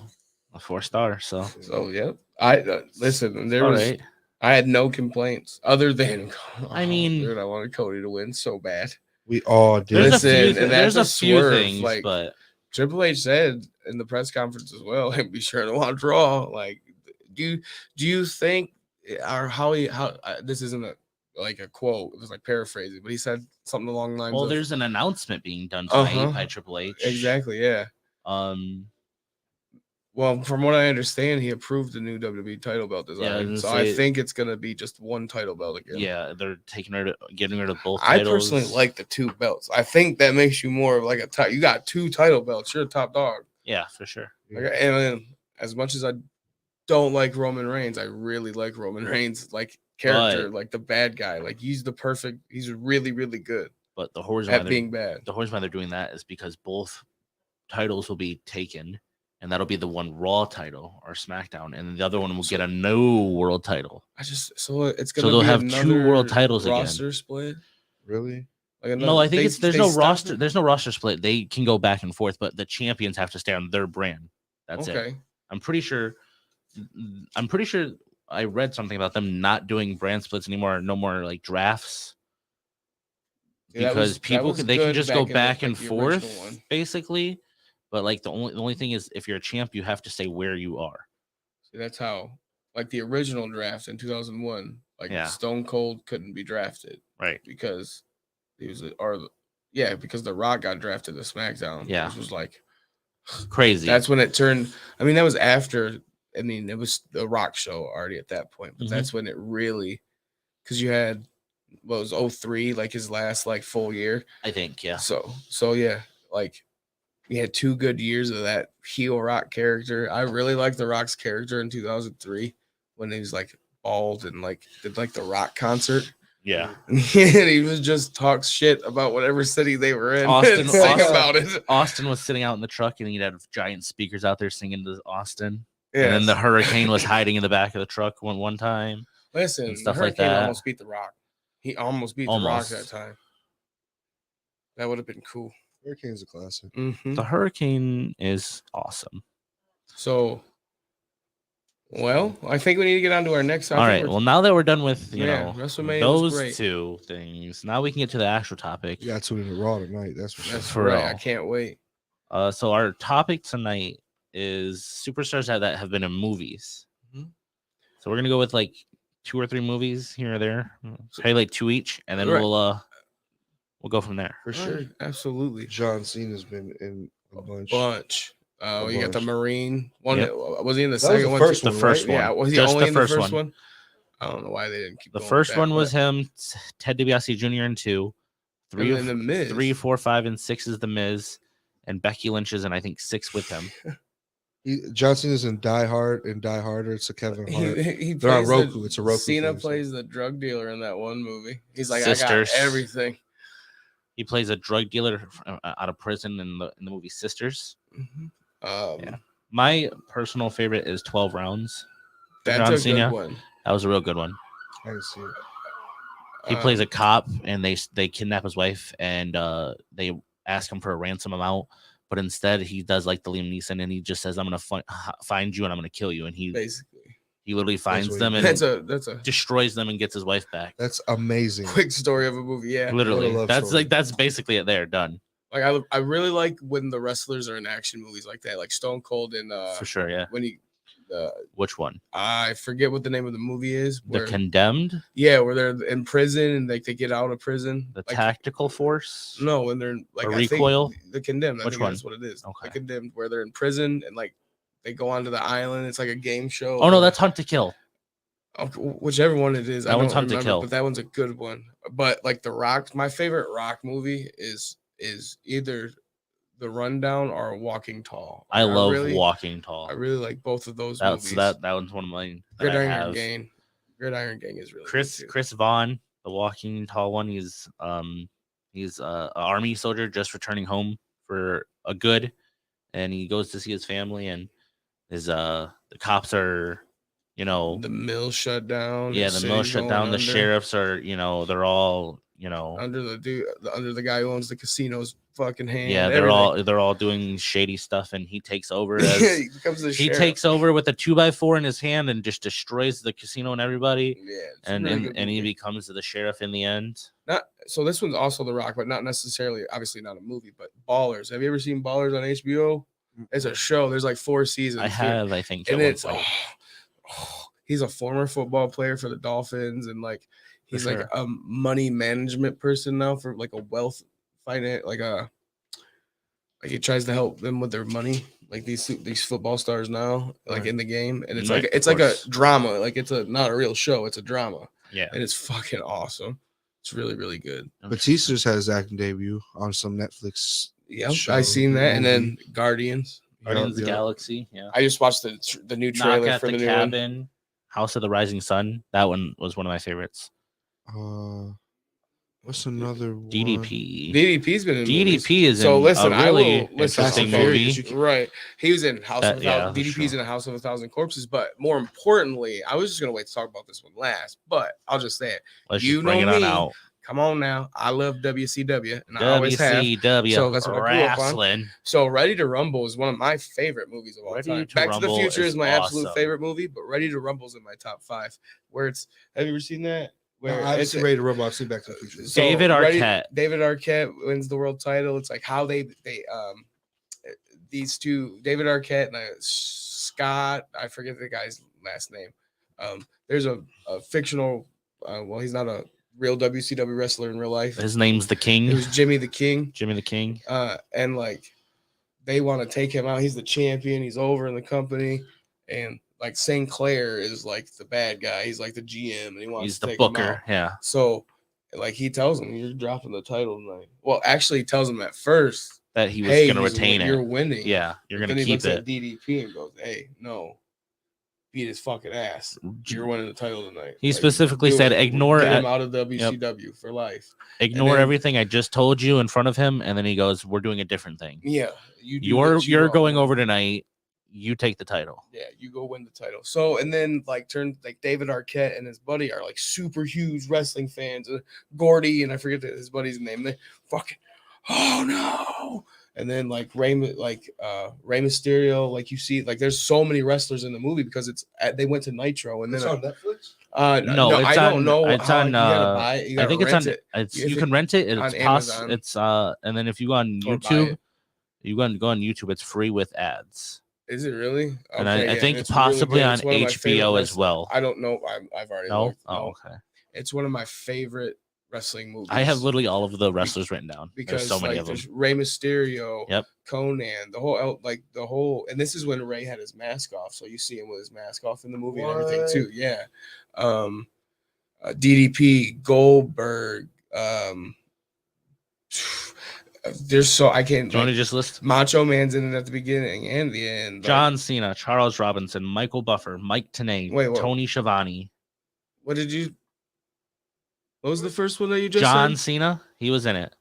a 4-star. So So yep, I listen. There all was right. I had no complaints other than I mean- dude, I wanted Cody to win so bad. We all did. There's Listen, a few. and There's that's a a few swerve, things, like- but Triple H said in the press conference as well, and be sure to watch Raw. Like, do you think, or how this isn't like a quote, it was like paraphrasing, but he said something along the lines well, of, there's an announcement being done tonight Uh-huh. by Triple H. exactly, yeah. Well, from what I understand, he approved the new WWE title belt Yeah, I was design, gonna so I say- think it's gonna be just one title belt again. Yeah, they're getting rid of both I titles. personally like the 2 belts. I think that makes you more of like a top. You got 2 title belts. You're a top dog. Yeah, for sure. Like, and as much as I don't like Roman Reigns, I really like Roman Reigns, like, character, like the bad guy. Like, he's really, really good But the reason at being bad. the reason why they're doing that is because both titles will be taken, and that'll be the one Raw title or SmackDown, and the other one will get a new world title. So it's gonna they'll be have 2 another world titles again. roster split. Really? Like No, I think there's no roster. It? There's no roster split. They can go back and forth, but the champions have to stay on their brand. That's it. Okay. I'm pretty sure I read something about them not doing brand splits anymore. No more like drafts. Yeah, Because people was they can good just back go in the- back like and the original forth one. basically. But like the only thing is, if you're a champ, you have to stay where you are. See, that's how, like, the original draft in 2001, like, Yeah. Stone Cold couldn't be drafted Right. because he was because The Rock got drafted to SmackDown. Yeah. Which was like Crazy. that's when it turned. I mean, that was after. I mean, it was the Rock show already at that point, but Mhm. that's when it really, because you had what was 03, like his last like full year. I think. Yeah. So yeah, like we had 2 good years of that heel Rock character. I really liked the Rock's character in 2003 when he was like bald and like did like the Rock concert. Yeah. And he was just talks shit about whatever city they were in. Austin- Sing Austin- about it. Austin was sitting out in the truck, and he'd have giant speakers out there singing to Austin. Yeah. And then the Hurricane was hiding in the back of the truck one time. Listen, and stuff the like Hurricane that. almost beat the Rock. He almost beat the Rock that time. That would have been cool. Hurricane's a classic. Mhm. The Hurricane is awesome. So, well, I think we need to get on to our next topic. All right. Well, now that we're done with WrestleMania was those great. 2 things, now we can get to the actual topic. You got to tune in to Raw tonight. That's for sure. That's For right. real. I can't wait. So our topic tonight is superstars that have been in movies. Mhm. So we're gonna go with like 2 or 3 movies here or there, probably like 2 each, and then Right. we'll go from there. For sure. Absolutely. John Cena's been in a bunch. Oh, you got the bunch. Marine one. Yep. Was he in the That was second the one? first too? The one, first right? one. Yeah, was he Just only the in the first first one. one? I don't know why they didn't keep The going first back, one was but- him, Ted DiBiase Jr. in 2, 3, And then The Miz. 3, 4, 5, and 6 is the Miz, and Becky Lynch is in I think 6 with him. John Cena's in Die Hard and Die Harder. It's a Kevin Hart. He They're on plays Roku. It's a Roku Cena thing, so- plays the drug dealer in that one movie. He's like, Sisters. I got everything. He plays a drug dealer out of prison in the movie Sisters. Yeah. My personal favorite is 12 Rounds. That's John a Cena. good one. That was a real good one. I can see it. He plays a cop, and they kidnap his wife, and they ask him for a ransom amount, but instead he does like the Liam Neeson, and he just says, "I'm gonna find you and I'm gonna kill you," and he basically literally finds what them he and that's a destroys them and gets his wife back. That's amazing. quick story of a movie. Yeah, Literally, love that's story. like that's basically it. There, done like I really like when the wrestlers are in action movies like that, like Stone Cold and for sure. Yeah, when he which one? I forget what the name of the movie is. The Condemned, where they're in prison and like they get out of prison. the like, Tactical Force. No, when they're like Or I think Recoil? the Condemned. I Which think one? that's what it is. Okay. The Condemned, where they're in prison and like they go onto the island. It's like a game show. Oh no, that's Hunt to Kill. Whichever one it is. That I one's don't Hunt to remember, Kill. but that one's a good one. But like The Rock, my favorite Rock movie is either The Rundown or Walking Tall. I love really, Walking Tall. I really like both of those That's movies. that one's one of mine. that I Gridiron have. Gang. Gridiron Gang is really Chris good too. Chris Vaughn, the Walking Tall one. He's a army soldier just returning home for a good, and he goes to see his family, and his the cops are, The mill shut down. yeah, the mill shut down. The sheriffs are, they're all, under the guy who owns the casino's fucking hand. yeah, they're all doing shady stuff, and he takes over as he becomes the he sheriff. takes over with a 2x4 in his hand and just destroys the casino and everybody. Yeah, it's a And really good and he movie. becomes the sheriff in the end. So this one's also The Rock, but not necessarily, obviously not a movie, but Ballers. Have you ever seen Ballers on HBO? It's a show. There's like 4 seasons. I have, I think, and at one it's point. he's a former football player for the Dolphins, and like he's For like sure. a money management person now for like a wealth finance, like he tries to help them with their money, like these football stars now, like Right. in the game, and it's Right, like of a course. drama, like it's not a real show, it's a drama, Yeah. and it's fucking awesome. It's really really good. Batista just had his acting debut on some Netflix. Yep, show, I seen that, and then movie. Guardians. Guardians of the Yeah. Galaxy. Yeah. I just watched the new Knock trailer at for the the new one. Cabin. House of the Rising Sun. That one was one of my favorites. What's another one? DDP. DDP's been in movies. DDP is So in listen, a I really will listen. Fast and interesting Furious, movie. you Right. He was in House of a Yeah, Thousand. for DDP's sure. in a House of a Thousand Corpses, but more importantly, I was just gonna wait to talk about this one last, but I'll just say it. Let's You just bring it know on me. out. Come on now. I love WCW, and I always have. WCW So that's what I grew up on. wrestling. So Ready to Rumble is one of my favorite movies of all Ready time. to Back to the Rumble Future is is my absolute awesome. favorite movie, but Ready to Rumble is in my top 5. Where it's, have you ever seen that? Where I haven't it's seen Ready to Rumble. I've seen Back to the Future. so David Arquette. David Arquette wins the world title. It's like how they these two, David Arquette and Scott, I forget the guy's last name. There's a fictional, well, he's not a real WCW wrestler in real life. His name's the It King. was Jimmy the King. Jimmy the King. And like they want to take him out. He's the champion. He's over in the company, and like St. Clair is like the bad guy. He's like the GM, and he wants He's to the take him out. booker. Yeah. So, like he tells him, "You're dropping the title tonight." Well, actually, he tells him at first, That he was "Hey, going to retain you're it. winning." Yeah. You're But going then to he keep looks at it. DDP and goes, "Hey, no, beat his fucking ass. You're winning the title tonight." He Like, specifically do said, it. ignore Get it. him out of WCW for life. Ignore then- everything I just told you in front of him. And then he goes, we're doing a different thing. Yeah, you do You're what you want. going over tonight. You take the title. Yeah, you go win the title. So, and then like David Arquette and his buddy are like super huge wrestling fans. Gordy and I forget his buddy's name. They fucking, oh no. And then like Rey Mysterio, like you see, like there's so many wrestlers in the movie because they went to Nitro and then It's on Netflix. No, it's I don't on- know. it's how on, you gotta buy it. You I gotta think it's on. rent it. You can rent it. on It's Amazon. It's and then if you go on Or buy YouTube, it. you go on YouTube. It's free with ads. Is it really? And Okay, I yeah, think it's really possibly good. on It's one of my favorite HBO as wrestling- well. I don't know. I've already No. looked. Oh, okay. It's one of my favorite wrestling movies. I have literally all of the wrestlers written down. because There's so many like of them. there's Rey Mysterio, Yep. Conan, the whole, and this is when Rey had his mask off, so you see him with his mask off in the movie and everything What? too. Yeah, DDP, Goldberg. There's so I can't. Do you want to Like, just list? Macho Man's in it at the beginning and the end. like- John Cena, Charles Robinson, Michael Buffer, Mike Tenay, Wait, what? Tony Schiavone, what did you? What was the first one that you just John said? Cena. He was in it.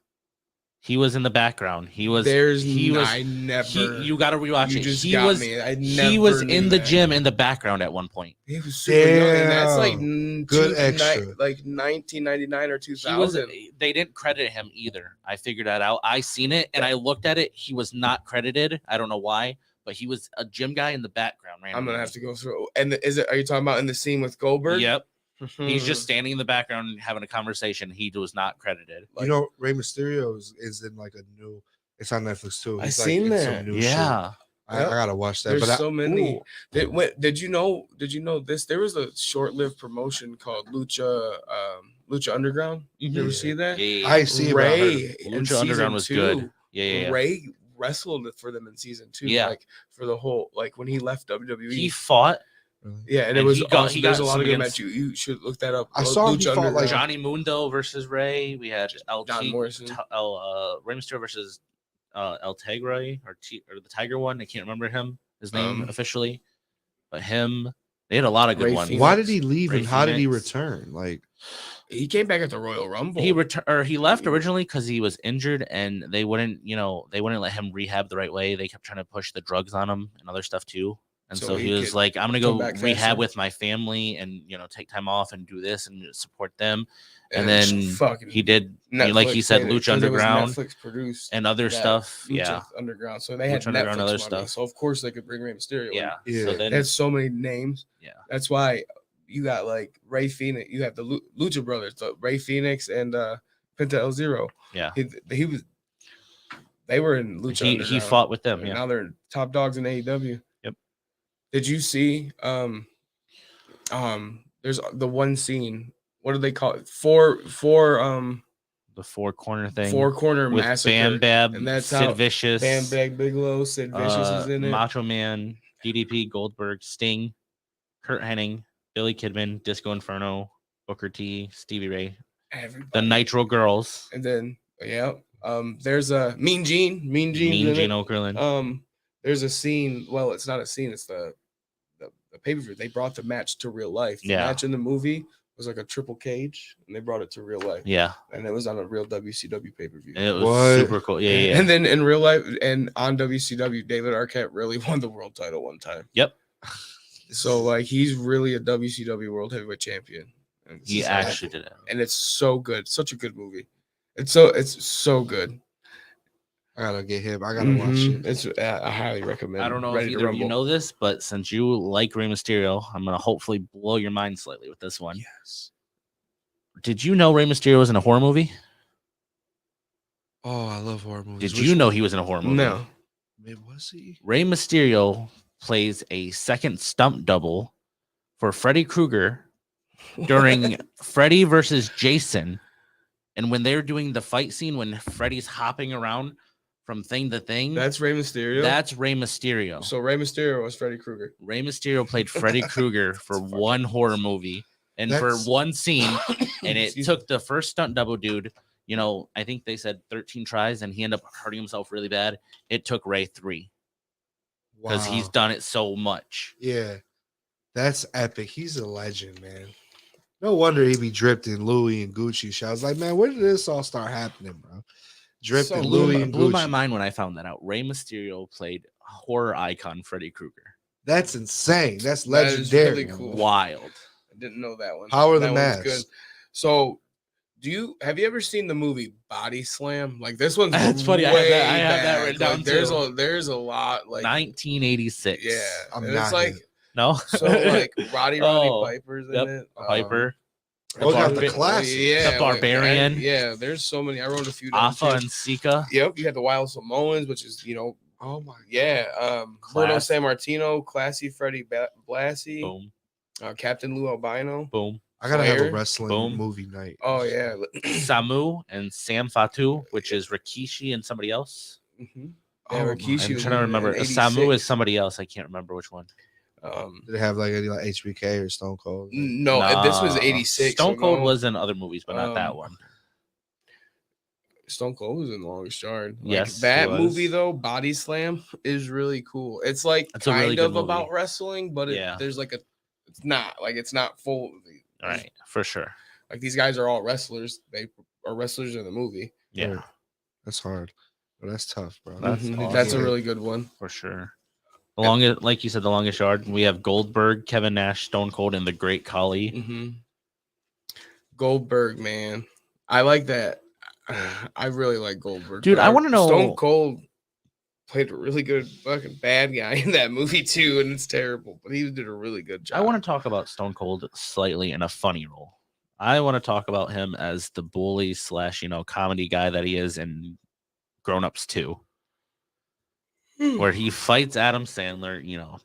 He was in the background. He was. I never. You got to rewatch you it. Just he got was. me. I He was never in knew the that. gym in the background at one point. He was super young, and that's like good extra. like 1999 or 2000. They didn't credit him either. I figured that out. I seen it and I looked at it. He was not credited. I don't know why, but he was a gym guy in the background. Randomly. I'm gonna have to go through. And are you talking about in the scene with Goldberg? Yep. He's just standing in the background and having a conversation. He was not credited. You know, Rey Mysterio is in like a new. It's on Netflix too. I seen that. Yeah. I gotta watch that. There's but so many. Did you know this? There was a short-lived promotion called Lucha Underground. You ever see that? Yeah. I see it. Ray Lucha Underground was good. Yeah. Ray wrestled for them in season 2. Yeah. Like for the whole, like when he left WWE. He fought. Yeah, and it was awesome. There's a lot of good matches. You should look that up. I saw him fought like Johnny Mundo versus Ray. We had John Morrison. Rey Mysterio versus El Tigre or the Tiger one. I can't remember his name officially, but him. They had a lot of good ones. Why did he leave Ray and how did he Phoenix. return? Like he came back at the Royal Rumble. He left originally because he was injured and they wouldn't let him rehab the right way. They kept trying to push the drugs on him and other stuff too. And so he was like, I'm going to go rehab with my family and, take time off and do this and support them. And then he did, Netflix, like he said, Lucha Underground Netflix produced and other stuff. Lucha Underground. So they had Lucha Underground, other money, stuff. So of course they could bring Rey Mysterio. Yeah. So then there's so many names. Yeah. That's why you got like Ray Phoenix. You have the Lucha Brothers, the Ray Phoenix and Penta El Zero. Yeah. They were in Lucha Underground. He fought with them. Yeah. Now they're top dogs in AEW. Yep. Did you see there's the one scene, what do they call it? The four corner thing. Four corner with massacre. Bam Bam, and that's Sid Vicious. Bam Bam Bigelow, Sid Vicious is in it. Macho Man, DDP, Goldberg, Sting, Kurt Hennig, Billy Kidman, Disco Inferno, Booker T, Stevie Ray. Everybody. The Nitro Girls. And then there's a Mean Gene Okerlund. There's a scene. Well, it's not a scene. It's the pay-per-view. They brought the match to real life. The match in the movie was like a triple cage, and they brought it to real life. Yeah. And it was on a real WCW pay-per-view. It was super cool. Yeah. And then in real life and on WCW, David Arquette really won the world title one time. Yep. So like he's really a WCW World Heavyweight Champion. He actually did it. And it's so good. Such a good movie. It's so good. I gotta get him. I gotta watch it. I highly recommend. I don't know if either of you know this, but since you like Rey Mysterio, I'm gonna hopefully blow your mind slightly with this one. Yes. Did you know Rey Mysterio was in a horror movie? Oh, I love horror movies. Did you know he was in a horror movie? No. Was he? Rey Mysterio plays a second stunt double for Freddy Krueger during Freddy versus Jason. And when they're doing the fight scene, when Freddy's hopping around from thing to thing. That's Rey Mysterio? That's Rey Mysterio. So Rey Mysterio was Freddy Krueger. Rey Mysterio played Freddy Krueger for one horror movie and for one scene. And it took the first stunt double dude, I think they said 13 tries, and he ended up hurting himself really bad. It took Rey 3. Because he's done it so much. Yeah. That's epic. He's a legend, man. No wonder he be dripped in Louis and Gucci. I was like, man, where did this all start happening, bro? Dripped in Louis and Gucci. Blew my mind when I found that out. Rey Mysterio played horror icon Freddy Krueger. That's insane. That's legendary. That is really cool. Wild. I didn't know that one. Power of the Mask. Good. So, have you ever seen the movie Body Slam? Like this one's that's funny. I have that written down too. There's a lot like 1986. Yeah, it's like no. So like Roddy Piper's in it. Piper. The classic. Yeah, the Barbarian. There's so many. I wrote a few. Alpha and Sika. Yep, you had the Wild Samoans, which is oh my. Yeah, Bruno Sammartino, Classy Freddie Blassie. Boom. Captain Lou Albino. Boom. I gotta have a wrestling movie night. Oh yeah. Samu and Sam Fatu, which is Rikishi and somebody else. Mm-hmm. Yeah, Rikishi. I'm trying to remember. Samu is somebody else. I can't remember which one. Did it have like any HBK or Stone Cold? No, this was 86. Stone Cold was in other movies, but not that one. Stone Cold was in The Longest Yard. Yes, that movie though, Body Slam, is really cool. It's like kind of about wrestling, but there's like it's not full. Right, for sure. Like these guys are all wrestlers. They are wrestlers in the movie. Yeah. That's hard. But that's tough, bro. That's That's a awesome. really good one. For sure. The longest, like you said, the longest yard. We have Goldberg, Kevin Nash, Stone Cold, and the Great Khali. Mm-hmm. Goldberg, man, I like that. I really like Goldberg, dude. I want to know. Stone Cold played a really good fucking bad guy in that movie too, and it's terrible, but he did a really good job. I want to talk about Stone Cold slightly in a funny role. I want to talk about him as the bully / comedy guy that he is in Grown Ups 2. Where he fights Adam Sandler,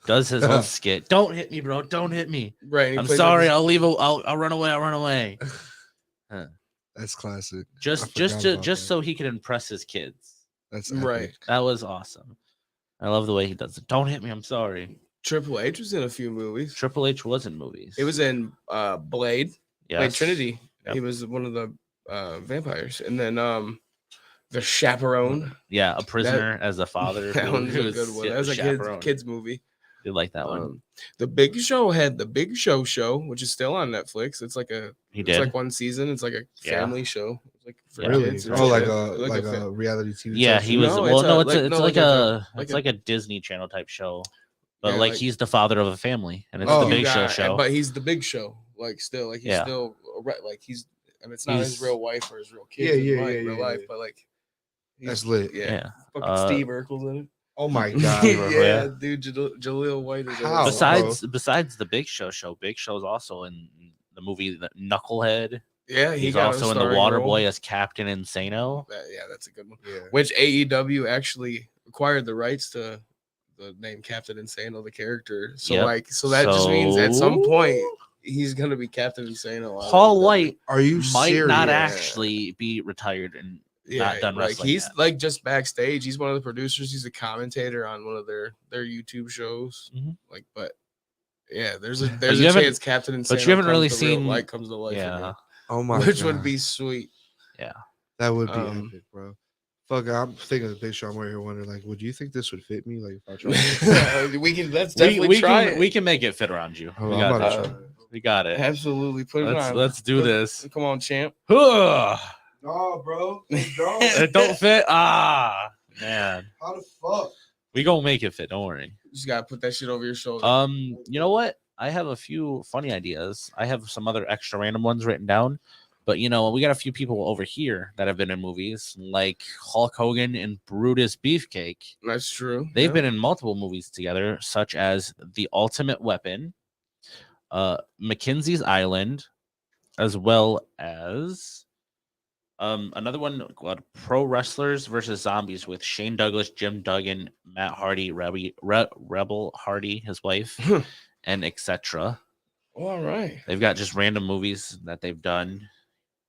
does his own skit. Don't hit me, bro. Don't hit me. Right. I'm sorry. I'll leave. I'll run away. I'll run away. That's classic. Just so he can impress his kids. That's right. epic. That was awesome. I love the way he does it. Don't hit me. I'm sorry. Triple H was in a few movies. Triple H was in movies. It was in Blade. Yes. Blade Trinity. Yep. He was one of the vampires, and then The Chaperone. Yeah, a prisoner as a father. That one's a good one. That was a kids movie. Did like that one. The Big Show had the Big Show, which is still on Netflix. It's like like one season. It's like a family show. It's like for kids. Like a reality TV. Yeah, he was. It's like a Disney Channel type show, but Yeah, he's the father of a family, and it's the Big Show. But he's the Big Show. Like still, like he's still like he's. And it's not his real wife or his real kid in real life, but like that's lit. Yeah. Fucking Steve Urkel's in it. Oh my god. Yeah, dude, Jaleel White is besides the Big Show, Big Show's also in the movie Knucklehead. Yeah, he's also in the Waterboy as Captain Insano. Yeah, that's a good one. Yeah. Which AEW actually acquired the rights to the name Captain Insano, the character. So that just means at some point he's gonna be Captain Insano. Paul White might not actually be retired and not done wrestling. He's like just backstage. He's one of the producers. He's a commentator on one of their YouTube shows. Mm-hmm. Like, but yeah, there's a chance Captain Insano. But you haven't really seen light comes to life. Yeah. Oh my Which god. would be sweet. Yeah. That would be epic, bro. Fuck, I'm thinking of the Big Show. I'm right here wondering, like, would you think this would fit me? Like, if I tried let's definitely try it. We can make it fit around you. We got it. Absolutely. Put it on. Let's do this. Come on, champ. No, bro. It don't fit. Man. How the fuck? We gonna make it fit. Don't worry. You just gotta put that shit over your shoulder. You know what? I have a few funny ideas. I have some other extra random ones written down. But we got a few people over here that have been in movies, like Hulk Hogan and Brutus Beefcake. That's true. They've been in multiple movies together, such as The Ultimate Weapon, Mackenzie's Island, as well as another one called Pro Wrestlers versus Zombies with Shane Douglas, Jim Duggan, Matt Hardy, Rebel Hardy, his wife, and etc. All right. They've got just random movies that they've done.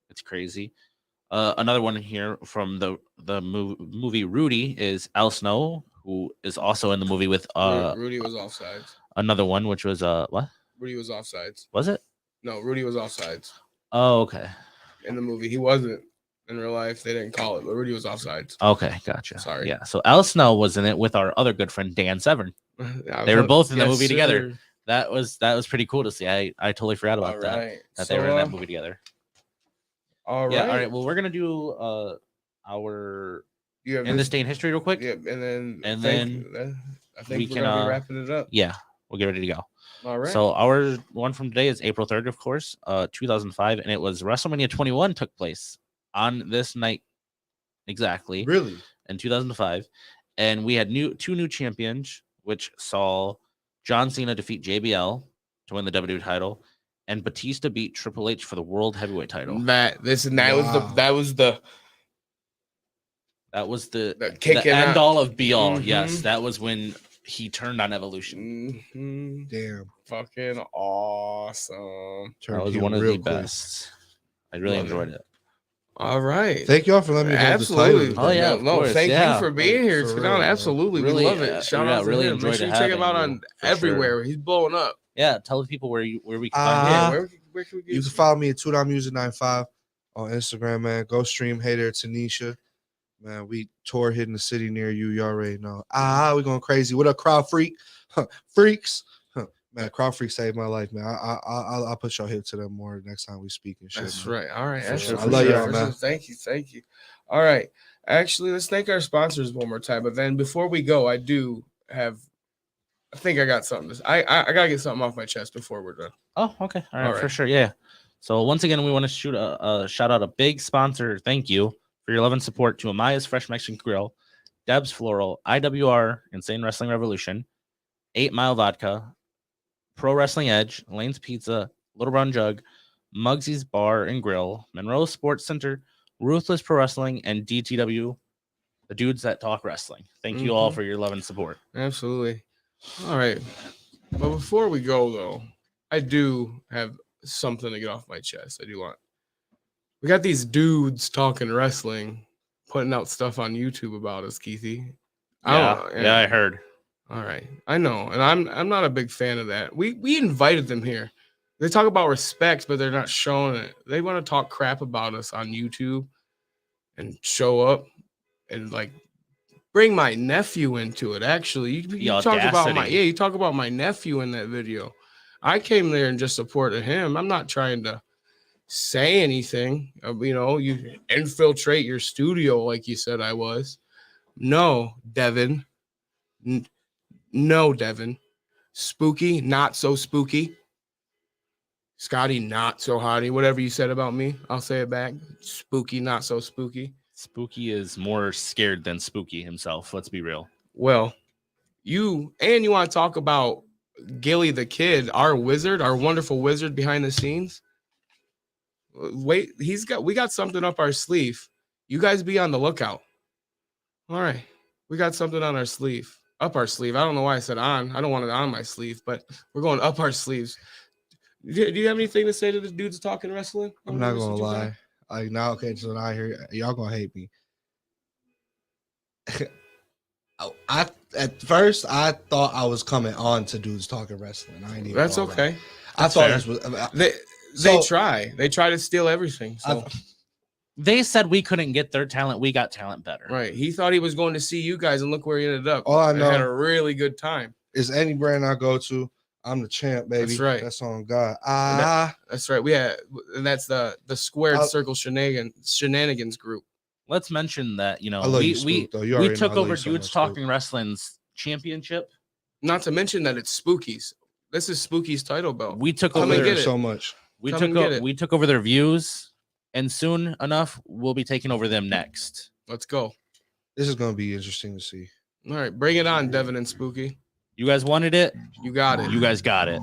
It's crazy. Another one here from the movie Rudy is Al Snow, who is also in the movie with Rudy was offsides. Another one, which was what? Rudy was offsides. Was it? No, Rudy was offsides. Oh, okay. In the movie, he wasn't in real life. They didn't call it, but Rudy was offsides. Okay, gotcha. Sorry. Yeah. So Al Snow was in it with our other good friend Dan Severn. They were both in the movie together. That was pretty cool to see. I totally forgot about that they were in that movie together. All right. Yeah. All right. Well, we're gonna do our in this day in history real quick. Yeah, and then I think we we're can gonna be wrapping it up. Yeah, we'll get ready to go. All right. So our one from today is April 3rd, of course, 2005, and it was WrestleMania 21 took place on this night exactly. Really? In 2005, and we had two new champions, which saw John Cena defeat JBL to win the WWE title, and Batista beat Triple H for the World Heavyweight title. That was the end all of be all. Mm-hmm. Yes, that was when he turned on Evolution. Mm-hmm. Damn, fucking awesome! That was one of the best. I really enjoyed it. All right. Thank y'all for letting me hold the title. Oh yeah, no, thank you for being here. Absolutely, really, we love it. Shout out to really him. Make sure you check him out on everywhere. Sure. He's blowing up. Yeah, tell the people where we can find him. Where can we get you can follow me at 2.music95 on Instagram, man. Go stream Hey There Tanisha. Man, we tour hitting the city near you. You already know. We're going crazy. What up, Crowd Freak? Freaks. Man, Crowd Freak saved my life, man. I'll put y'all hit to them more next time we speak and shit. That's man. right. All right. I love y'all, man. Thank you. All right. Actually, let's thank our sponsors one more time. But then before we go, I think I got something. I gotta get something off my chest before we're done. Oh, okay. All right, for sure. Yeah. So once again, we want to shoot a shout out a big sponsor. Thank you for your love and support to Amaya's Fresh Mexican Grill, Deb's Floral, IWR, Insane Wrestling Revolution, 8 Mile Vodka, Pro Wrestling Edge, Lane's Pizza, Little Brown Jug, Muggsy's Bar and Grill, Monroe Sports Center, Ruthless Pro Wrestling, and DTW, the dudes that talk wrestling. Thank you all for your love and support. Absolutely. All right. But before we go, though, I do have something to get off my chest. We got these dudes talking wrestling, putting out stuff on YouTube about us, Keithy. Yeah, I heard. All right. I know. And I'm not a big fan of that. We invited them here. They talk about respect, but they're not showing it. They want to talk crap about us on YouTube and show up and like bring my nephew into it. Actually, you talk about my nephew in that video. I came there and just supported him. I'm not trying to say anything. You infiltrate your studio like you said I was. No, Devin. No, Devin. Spooky, not so spooky. Scotty, not so hotty. Whatever you said about me, I'll say it back. Spooky, not so spooky. Spooky is more scared than Spooky himself. Let's be real. Well, you want to talk about Gilly the Kid, our wizard, our wonderful wizard behind the scenes. Wait, we got something up our sleeve. You guys be on the lookout. All right. We got something on our sleeve. Up our sleeve. I don't know why I said on. I don't want it on my sleeve, but we're going up our sleeves. Do you have anything to say to the dudes talking wrestling? I'm not gonna lie. Okay, so now I hear y'all gonna hate me. At first I thought I was coming on to dudes talking wrestling. That's okay. I thought this was they try to steal everything. So they said we couldn't get their talent. We got talent better. Right. He thought he was going to see you guys, and look where he ended up. All I know, had a really good time. Is any brand I go to, I'm the champ, baby. That's right. That's on God. That's right. And that's the squared Circle Shenanigans group. Let's mention that we took over Dudes Talking Wrestling's championship. Not to mention that it's Spooky's. This is Spooky's title belt. We took over there so much. We took over their views, and soon enough we'll be taking over them next. Let's go. This is gonna be interesting to see. All right, bring it on, Devin and Spooky. You guys wanted it. You got it. You guys got it.